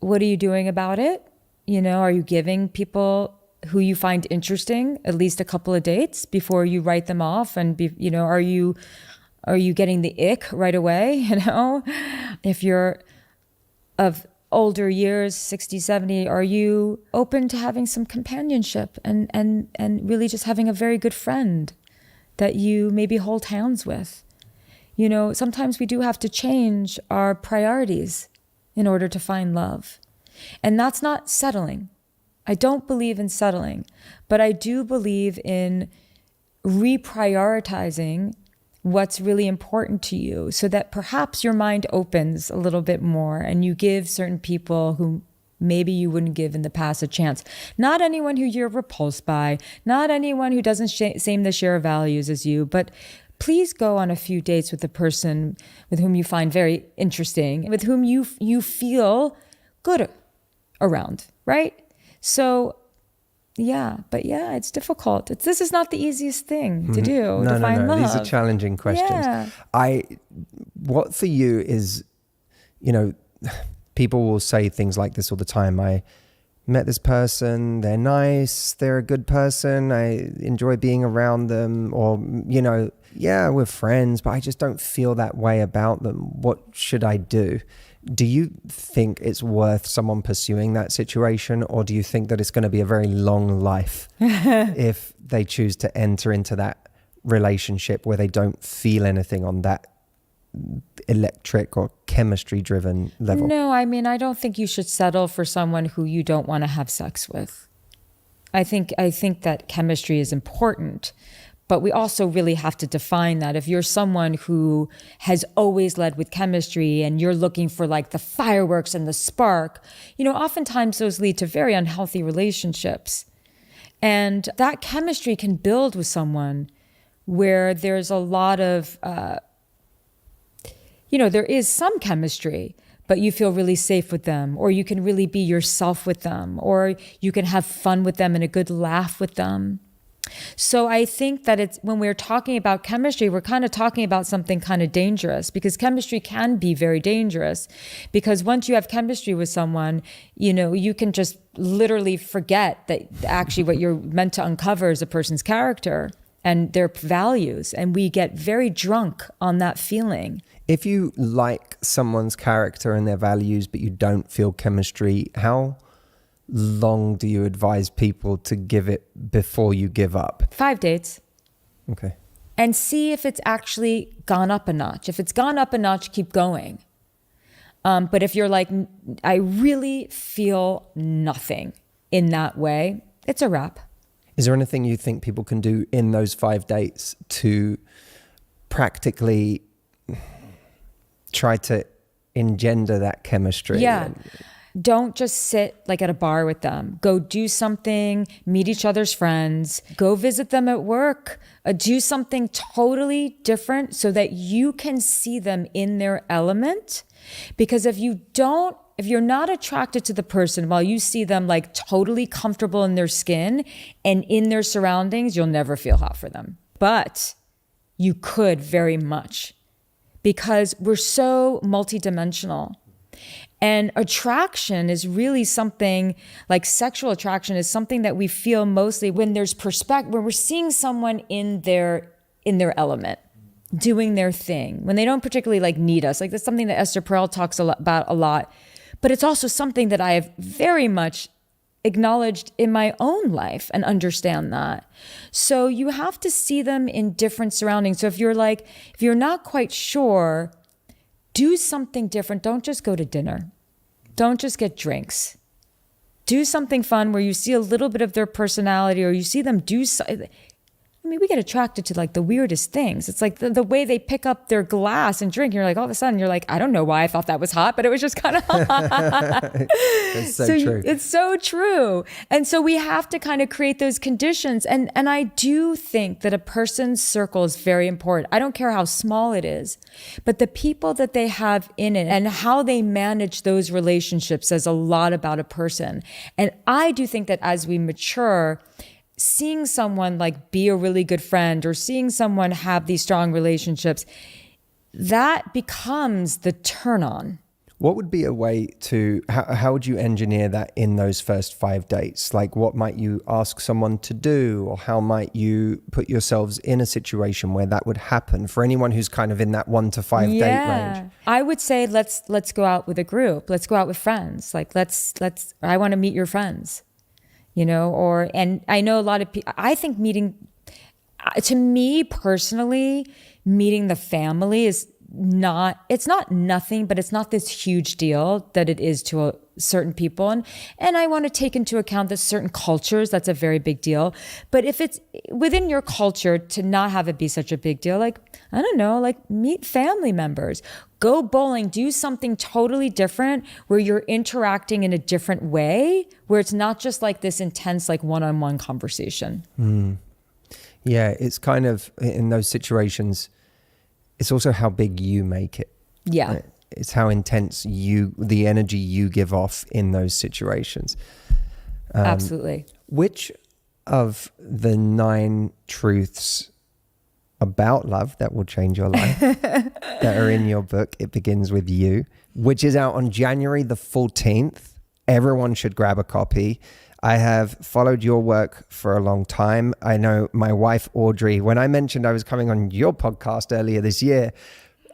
what are you doing about it? You know, are you giving people who you find interesting at least a couple of dates before you write them off? And you know, are you getting the ick right away? You know, if you're of older years, 60, 70, are you open to having some companionship and really just having a very good friend that you maybe hold hands with? You know, sometimes we do have to change our priorities in order to find love. And that's not settling. I don't believe in settling, but I do believe in reprioritizing what's really important to you so that perhaps your mind opens a little bit more and you give certain people who maybe you wouldn't give in the past a chance. Not anyone who you're repulsed by, not anyone who doesn't same the share of values as you, but please go on a few dates with the person with whom you find very interesting, with whom you feel good around, right? So it's difficult. This is not the easiest thing to do, to find love. These are challenging questions. Yeah. What for you is, you know, people will say things like this all the time. I met this person, they're nice, they're a good person, I enjoy being around them, or, you know, yeah, we're friends, but I just don't feel that way about them. What should I do? Do you think it's worth someone pursuing that situation, or do you think that it's going to be a very long life if they choose to enter into that relationship where they don't feel anything on that electric or chemistry driven level? No, I mean, I don't think you should settle for someone who you don't want to have sex with. I think that chemistry is important. But we also really have to define that. If you're someone who has always led with chemistry and you're looking for like the fireworks and the spark, you know, oftentimes those lead to very unhealthy relationships. And that chemistry can build with someone where there's a lot of, there is some chemistry, but you feel really safe with them, or you can really be yourself with them, or you can have fun with them and a good laugh with them. So I think that it's when we're talking about chemistry, we're kind of talking about something kind of dangerous, because chemistry can be very dangerous, because once you have chemistry with someone, you know, you can just literally forget that actually what you're meant to uncover is a person's character and their values. And we get very drunk on that feeling. If you like someone's character and their values, but you don't feel chemistry, how long do you advise people to give it before you give up? 5 dates. Okay. And see if it's actually gone up a notch. If it's gone up a notch, keep going. But if you're like, I really feel nothing in that way, it's a wrap. Is there anything you think people can do in those 5 dates to practically try to engender that chemistry? Yeah. Don't just sit like at a bar with them. Go do something, meet each other's friends, go visit them at work, do something totally different so that you can see them in their element. Because if you're not attracted to the person while you see them like totally comfortable in their skin and in their surroundings, you'll never feel hot for them. But you could very much, because we're so multidimensional. And attraction is really something, like sexual attraction is something that we feel mostly when there's perspective, when we're seeing someone in their element, doing their thing, when they don't particularly like need us. Like that's something that Esther Perel talks about a lot. But it's also something that I have very much acknowledged in my own life and understand that. So you have to see them in different surroundings. So if you're not quite sure, do something different. Don't just go to dinner. Don't just get drinks. Do something fun where you see a little bit of their personality, or you see them do something. I mean, we get attracted to like the weirdest things. It's like the way they pick up their glass and drink. You're like, all of a sudden, you're like, I don't know why I thought that was hot, but it was just kind of hot. It's so true. It's so true. And so we have to kind of create those conditions. And I do think that a person's circle is very important. I don't care how small it is, but the people that they have in it and how they manage those relationships says a lot about a person. And I do think that as we mature, seeing someone like be a really good friend, or seeing someone have these strong relationships, that becomes the turn on. What would be a way to, how would you engineer that in those first 5 dates? Like what might you ask someone to do, or how might you put yourselves in a situation where that would happen for anyone who's kind of in that 1 to 5 date range? I would say, let's go out with a group. Let's go out with friends. Like I want to meet your friends. You know, and I know a lot of people, I think to me personally, meeting the family is it's not nothing, but it's not this huge deal that it is to certain people. And I want to take into account that certain cultures, that's a very big deal. But if it's within your culture to not have it be such a big deal, like, I don't know, like meet family members, go bowling, do something totally different where you're interacting in a different way, where it's not just like this intense, like one-on-one conversation. Yeah, it's kind of in those situations, it's also how big you make it. Yeah. Right? It's how intense the energy you give off in those situations. Absolutely. Which of the 9 truths about love that will change your life that are in your book, It Begins With You, which is out on January the 14th. Everyone should grab a copy. I have followed your work for a long time. I know my wife, Audrey, when I mentioned I was coming on your podcast earlier this year,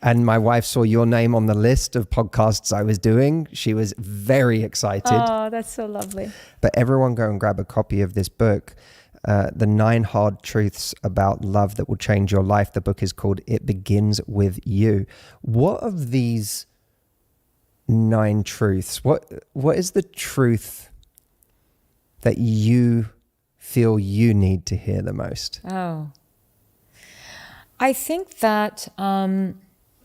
and my wife saw your name on the list of podcasts I was doing, she was very excited. Oh, that's so lovely. But everyone go and grab a copy of this book, The 9 Hard Truths About Love That Will Change Your Life. The book is called It Begins With You. What of these 9 truths, what is the truth that you feel you need to hear the most? Oh, I think that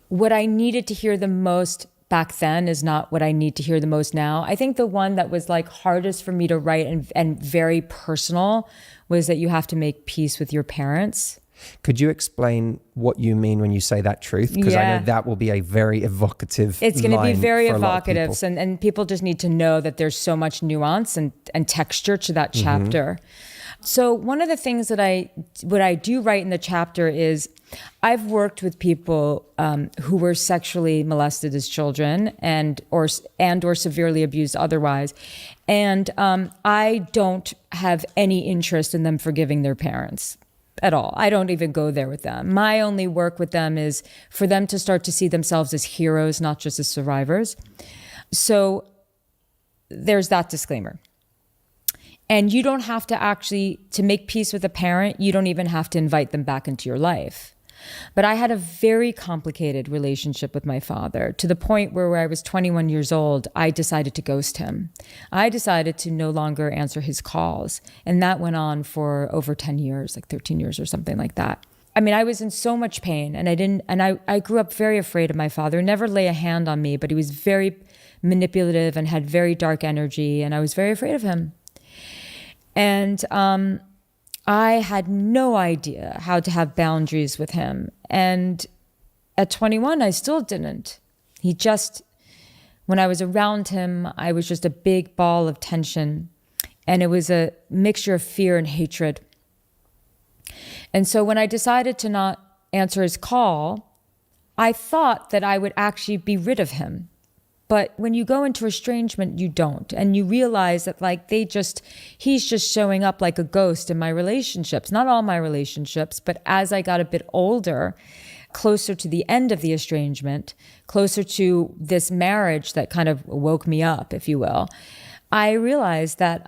what I needed to hear the most back then is not what I need to hear the most now. I think the one that was like hardest for me to write and very personal was that you have to make peace with your parents. Could you explain what you mean when you say that truth? Because I know that will be a very evocative It's going to be very for evocative. And people just need to know that there's so much nuance and texture to that chapter. So one of the things that what I do write in the chapter is I've worked with people who were sexually molested as children and or severely abused otherwise. And I don't have any interest in them forgiving their parents at all. I don't even go there with them. My only work with them is for them to start to see themselves as heroes, not just as survivors. So there's that disclaimer. And you don't have to make peace with a parent, you don't even have to invite them back into your life. But I had a very complicated relationship with my father, to the point where I was 21 years old, I decided to ghost him. I decided to no longer answer his calls. And that went on for over 10 years, like 13 years or something like that. I mean, I was in so much pain, and I grew up very afraid of my father. He never lay a hand on me, but he was very manipulative and had very dark energy, and I was very afraid of him. And I had no idea how to have boundaries with him. And at 21, I still didn't. When I was around him, I was just a big ball of tension. And it was a mixture of fear and hatred. And so when I decided to not answer his call, I thought that I would actually be rid of him. But when you go into estrangement, you don't. And you realize that he's just showing up like a ghost in my relationships. Not all my relationships, but as I got a bit older, closer to the end of the estrangement, closer to this marriage that kind of woke me up, if you will, I realized that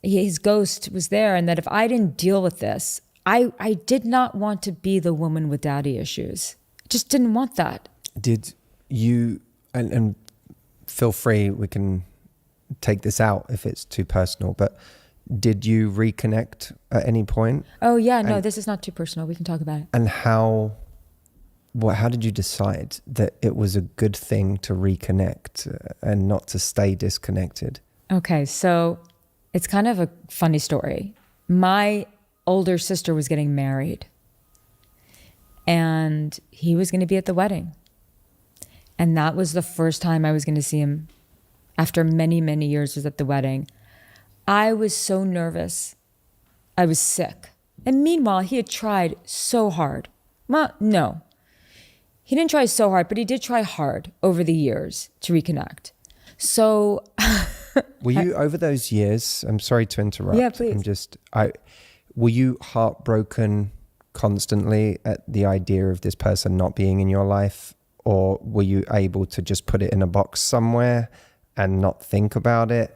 his ghost was there, and that if I didn't deal with this, I did not want to be the woman with daddy issues. Just didn't want that. Did you, and feel free, we can take this out if it's too personal, but did you reconnect at any point? Oh yeah, no, this is not too personal. We can talk about it. And how did you decide that it was a good thing to reconnect and not to stay disconnected? Okay, so it's kind of a funny story. My older sister was getting married, and he was going to be at the wedding. And that was the first time I was going to see him after many, many years was at the wedding. I was so nervous. I was sick. And meanwhile, he had tried so hard. Well, no, he didn't try so hard, but he did try hard over the years to reconnect. So were you, over those years, I'm sorry to interrupt. Yeah, please. Were you heartbroken constantly at the idea of this person not being in your life? Or were you able to just put it in a box somewhere and not think about it?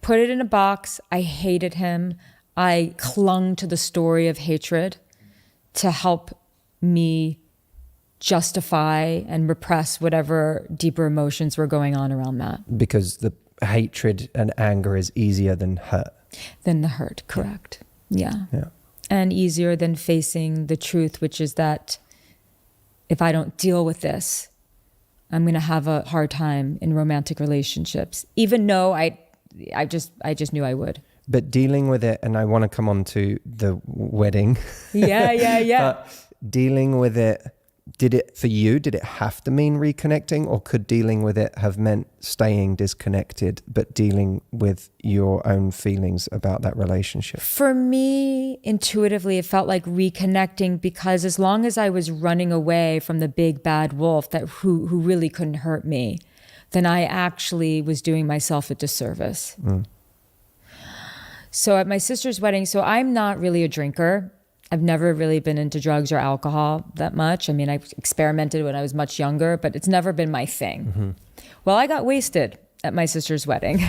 Put it in a box. I hated him. I clung to the story of hatred to help me justify and repress whatever deeper emotions were going on around that. Because the hatred and anger is easier than hurt. Than the hurt, correct. Yeah. And easier than facing the truth, which is that if I don't deal with this, I'm going to have a hard time in romantic relationships, even though I just knew I would. But dealing with it, and I want to come on to the wedding. Yeah. But dealing with it, did it have to mean reconnecting, or could dealing with it have meant staying disconnected, but dealing with your own feelings about that relationship? For me, intuitively, it felt like reconnecting, because as long as I was running away from the big bad wolf who really couldn't hurt me, then I actually was doing myself a disservice. So at my sister's wedding, so I'm not really a drinker. I've never really been into drugs or alcohol that much. I mean, I experimented when I was much younger, but it's never been my thing. Mm-hmm. Well, I got wasted at my sister's wedding.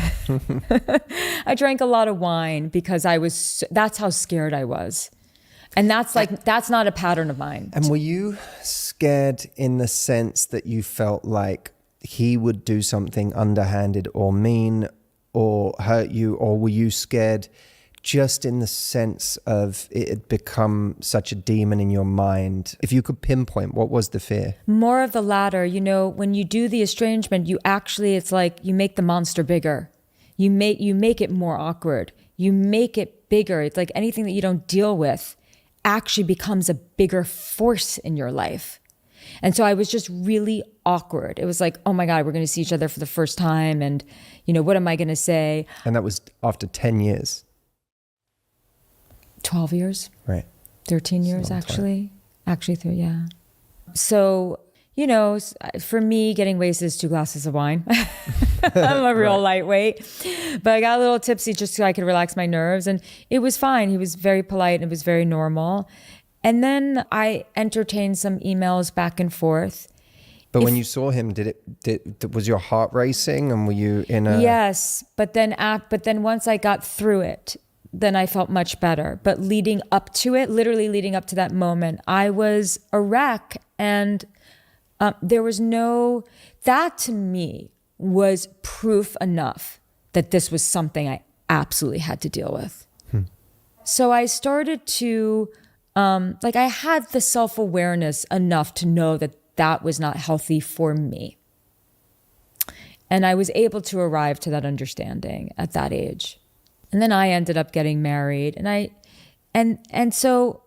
I drank a lot of wine because that's how scared I was. And that's not a pattern of mine. And were you scared in the sense that you felt like he would do something underhanded or mean or hurt you? Or were you scared just in the sense of it had become such a demon in your mind? If you could pinpoint, what was the fear? More of the latter. You know, when you do the estrangement, it's like you make the monster bigger. You make it more awkward. You make it bigger. It's like anything that you don't deal with actually becomes a bigger force in your life. And so I was just really awkward. It was like, oh my God, we're going to see each other for the first time. And, what am I going to say? And that was after 10 years. 12 years. Right. 13 years, actually. Actually, yeah. So, you know, for me, getting wasted is 2 glasses of wine. I'm a real lightweight. But I got a little tipsy just so I could relax my nerves. And it was fine. He was very polite and it was very normal. And then I entertained some emails back and forth. But when you saw him, was your heart racing, and were you in a... Yes, but then once I got through it, then I felt much better. But leading up to it, literally leading up to that moment, I was a wreck. And there was that to me was proof enough that this was something I absolutely had to deal with. So I started to, I had the self-awareness enough to know that that was not healthy for me. And I was able to arrive to that understanding at that age. And then I ended up getting married, and so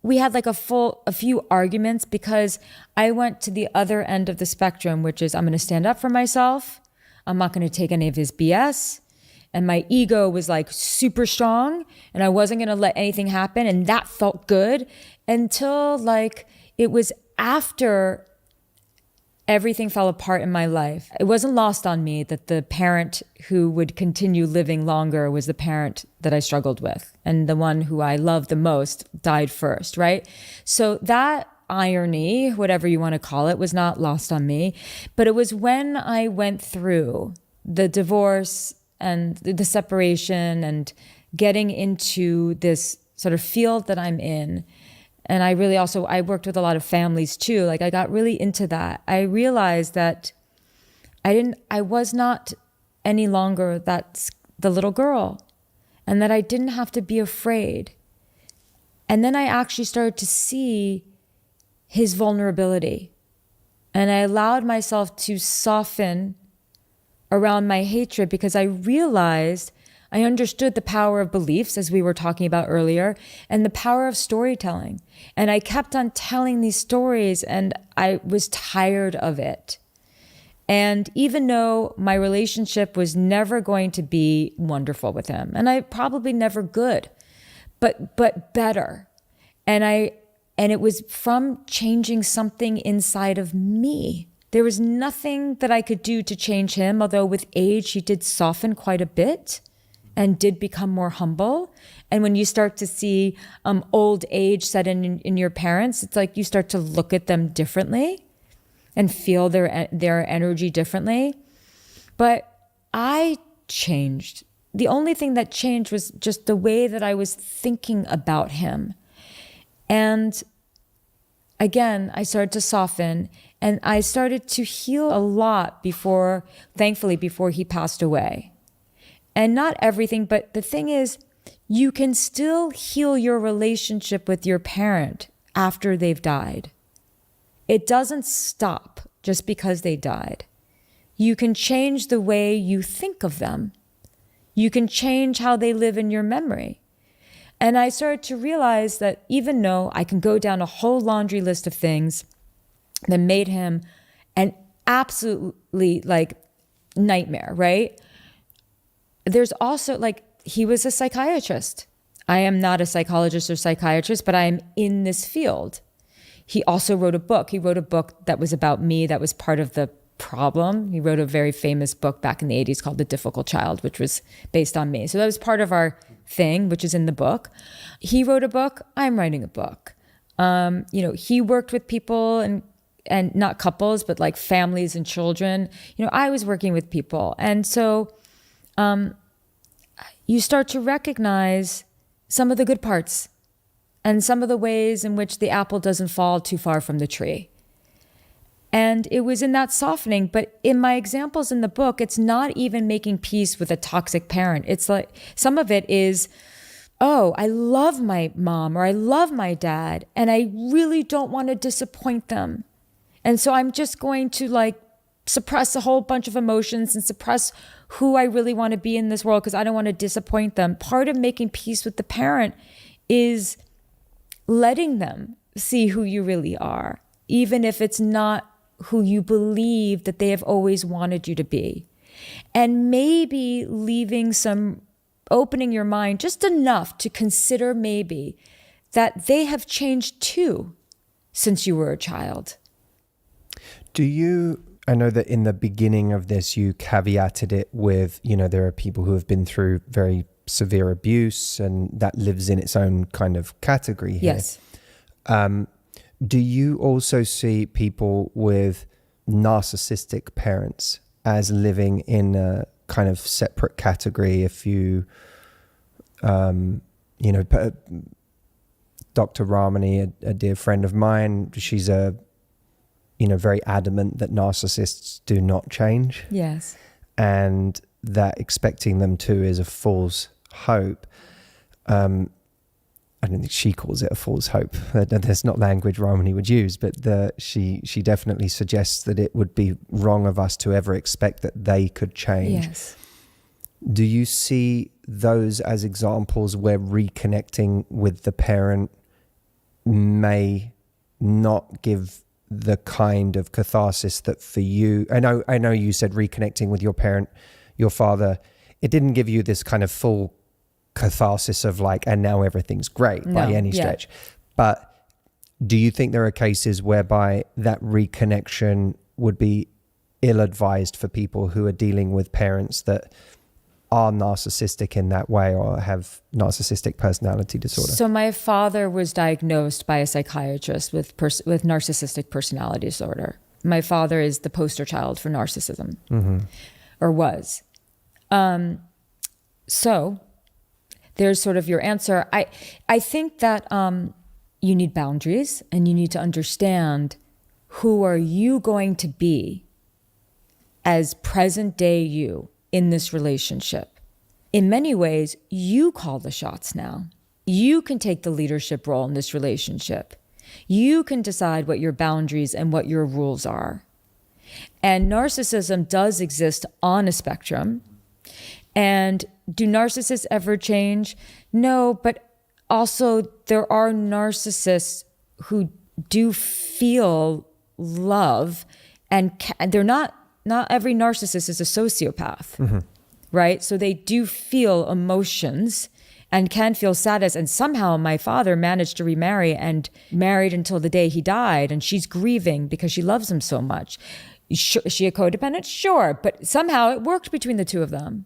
we had like a few arguments because I went to the other end of the spectrum, which is I'm going to stand up for myself. I'm not going to take any of his BS. And my ego was like super strong and I wasn't going to let anything happen. And that felt good until like it was after everything fell apart in my life. It wasn't lost on me that the parent who would continue living longer was the parent that I struggled with. And the one who I loved the most died first, right? So that irony, whatever you want to call it, was not lost on me. But it was when I went through the divorce and the separation and getting into this sort of field that I'm in. And I worked with a lot of families too. Like I got really into that. I realized that I was not any longer the little girl, and that I didn't have to be afraid. And then I actually started to see his vulnerability, and I allowed myself to soften around my hatred because I realized I understood the power of beliefs, as we were talking about earlier, and the power of storytelling. And I kept on telling these stories, and I was tired of it. And even though my relationship was never going to be wonderful with him, and I probably never good, but better. And it was from changing something inside of me. There was nothing that I could do to change him, although with age, he did soften quite a bit and did become more humble. And when you start to see old age set in your parents, it's like you start to look at them differently and feel their energy differently. But I changed. The only thing that changed was just the way that I was thinking about him. And again, I started to soften, and I started to heal a lot thankfully, before he passed away. And not everything, but the thing is, you can still heal your relationship with your parent after they've died. It doesn't stop just because they died. You can change the way you think of them. You can change how they live in your memory. And I started to realize that even though I can go down a whole laundry list of things that made him an absolutely nightmare, right? There's also he was a psychiatrist. I am not a psychologist or psychiatrist, but I am in this field. He also wrote a book. He wrote a book that was about me, that was part of the problem. He wrote a very famous book back in the 80s called The Difficult Child, which was based on me. So that was part of our thing, which is in the book. He wrote a book. I'm writing a book. He worked with people and not couples, but families and children. I was working with people. And so you start to recognize some of the good parts and some of the ways in which the apple doesn't fall too far from the tree. And it was in that softening, but in my examples in the book, it's not even making peace with a toxic parent. It's like, some of it is, oh, I love my mom or I love my dad, and I really don't want to disappoint them. And so I'm just going to suppress a whole bunch of emotions and suppress who I really want to be in this world because I don't want to disappoint them. Part of making peace with the parent is letting them see who you really are, even if it's not who you believe that they have always wanted you to be. And maybe leaving some opening your mind just enough to consider maybe that they have changed too since you were a child. I know that in the beginning of this, you caveated it with, there are people who have been through very severe abuse, and that lives in its own kind of category here. Yes. Do you also see people with narcissistic parents as living in a kind of separate category? If you, Dr. Ramani, a dear friend of mine, she's very adamant that narcissists do not change. Yes. And that expecting them to is a fool's hope. I don't think she calls it a fool's hope. That's not language Ramani would use, but she definitely suggests that it would be wrong of us to ever expect that they could change. Yes. Do you see those as examples where reconnecting with the parent may not give the kind of catharsis that for you, I know you said reconnecting with your parent, your father, it didn't give you this kind of full catharsis of like, and now everything's great by any stretch. But do you think there are cases whereby that reconnection would be ill-advised for people who are dealing with parents that are narcissistic in that way or have narcissistic personality disorder? So my father was diagnosed by a psychiatrist with narcissistic personality disorder. My father is the poster child for narcissism, or was. So there's sort of your answer. I think that you need boundaries, and you need to understand who are you going to be as present day you in this relationship. In many ways, you call the shots now. You can take the leadership role in this relationship. You can decide what your boundaries and what your rules are. And narcissism does exist on a spectrum. And do narcissists ever change? No, but also there are narcissists who do feel love, and they're not every narcissist is a sociopath, right? So they do feel emotions and can feel sadness. And somehow my father managed to remarry and married until the day he died. And she's grieving because she loves him so much. Is she a codependent? Sure. But somehow it worked between the two of them.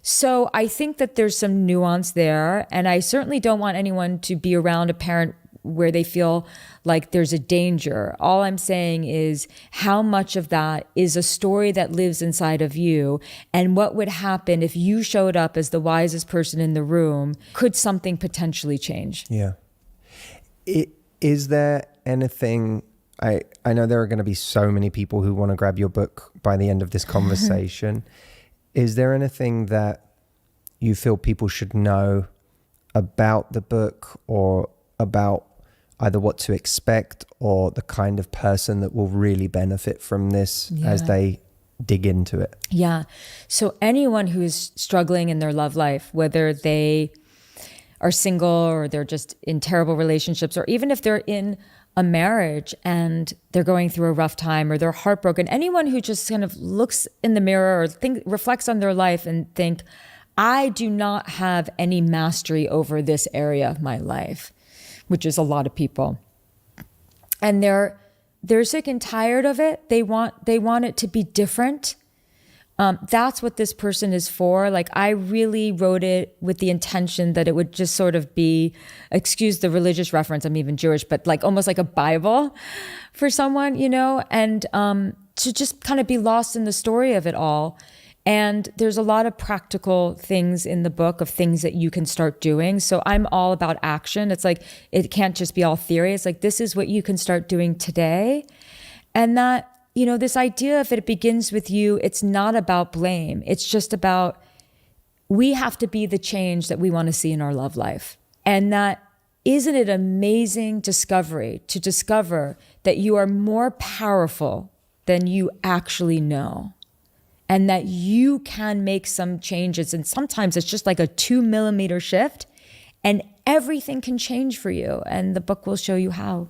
So I think that there's some nuance there. And I certainly don't want anyone to be around a parent where they feel like there's a danger. All I'm saying is how much of that is a story that lives inside of you, and what would happen if you showed up as the wisest person in the room? Could something potentially change? Yeah. Is there anything, I know there are going to be so many people who want to grab your book by the end of this conversation. Is there anything that you feel people should know about the book, or about either what to expect or the kind of person that will really benefit from this as they dig into it? Yeah. So anyone who is struggling in their love life, whether they are single or they're just in terrible relationships, or even if they're in a marriage and they're going through a rough time or they're heartbroken, anyone who just kind of looks in the mirror or reflects on their life and think, I do not have any mastery over this area of my life, which is a lot of people. And they're sick and tired of it. They want it to be different. That's what this person is for. Like, I really wrote it with the intention that it would just sort of be, excuse the religious reference, I'm even Jewish, but like almost like a Bible for someone, and to just kind of be lost in the story of it all. And there's a lot of practical things in the book of things that you can start doing. So I'm all about action. It's like, it can't just be all theory. It's like, this is what you can start doing today. And that, this idea of it begins with you, it's not about blame. It's just about, we have to be the change that we want to see in our love life. And that, isn't it amazing discovery to discover that you are more powerful than you actually know? And that you can make some changes. And sometimes it's just like a 2 millimeter shift, and everything can change for you. And the book will show you how.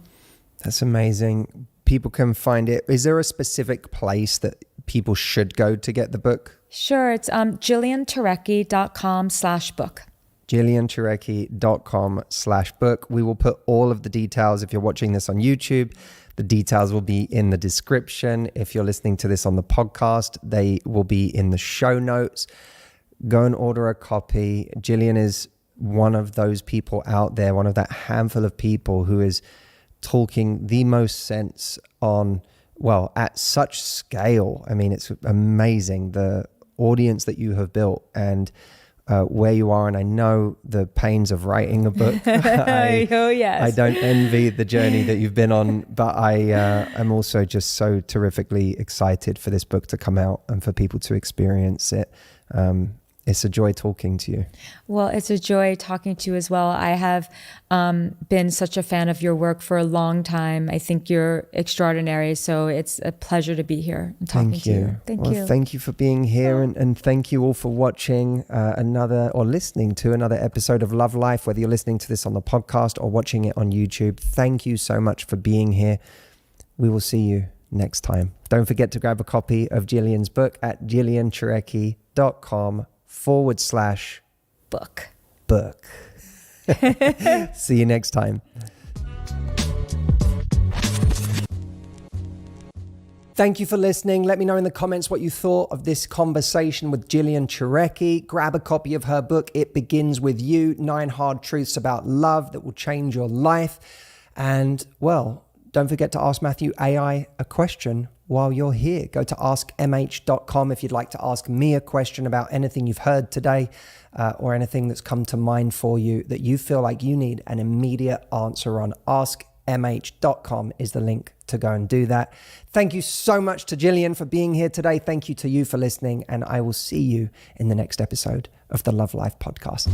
That's amazing. People can find it. Is there a specific place that people should go to get the book? Sure. It's jillianturecki.com/book. jillianturecki.com/book. We will put all of the details. If you're watching this on YouTube, the details will be in the description. If you're listening to this on the podcast, they will be in the show notes. Go and order a copy. Jillian is one of those people out there, one of that handful of people who is talking the most sense on, well, at such scale. I mean, it's amazing the audience that you have built and where you are. And I know the pains of writing a book. Oh, yes. I don't envy the journey that you've been on, but I am also just so terrifically excited for this book to come out and for people to experience it. It's a joy talking to you. Well, it's a joy talking to you as well. I have been such a fan of your work for a long time. I think you're extraordinary. So it's a pleasure to be here and talking to you. Thank you. Thank you for being here. And thank you all for watching listening to another episode of Love Life, whether you're listening to this on the podcast or watching it on YouTube. Thank you so much for being here. We will see you next time. Don't forget to grab a copy of Jillian's book at jillianturecki.com/book. See you next time. Thank you for listening. Let me know in the comments what you thought of this conversation with Jillian Turecki. Grab a copy of her book, It Begins With You, 9 Hard Truths About Love That Will Change Your Life. And, well, don't forget to ask Matthew AI a question while you're here. Go to askmh.com if you'd like to ask me a question about anything you've heard today or anything that's come to mind for you that you feel like you need an immediate answer on. Askmh.com is the link to go and do that. Thank you so much to Jillian for being here today. Thank you to you for listening, and I will see you in the next episode of the Love Life podcast.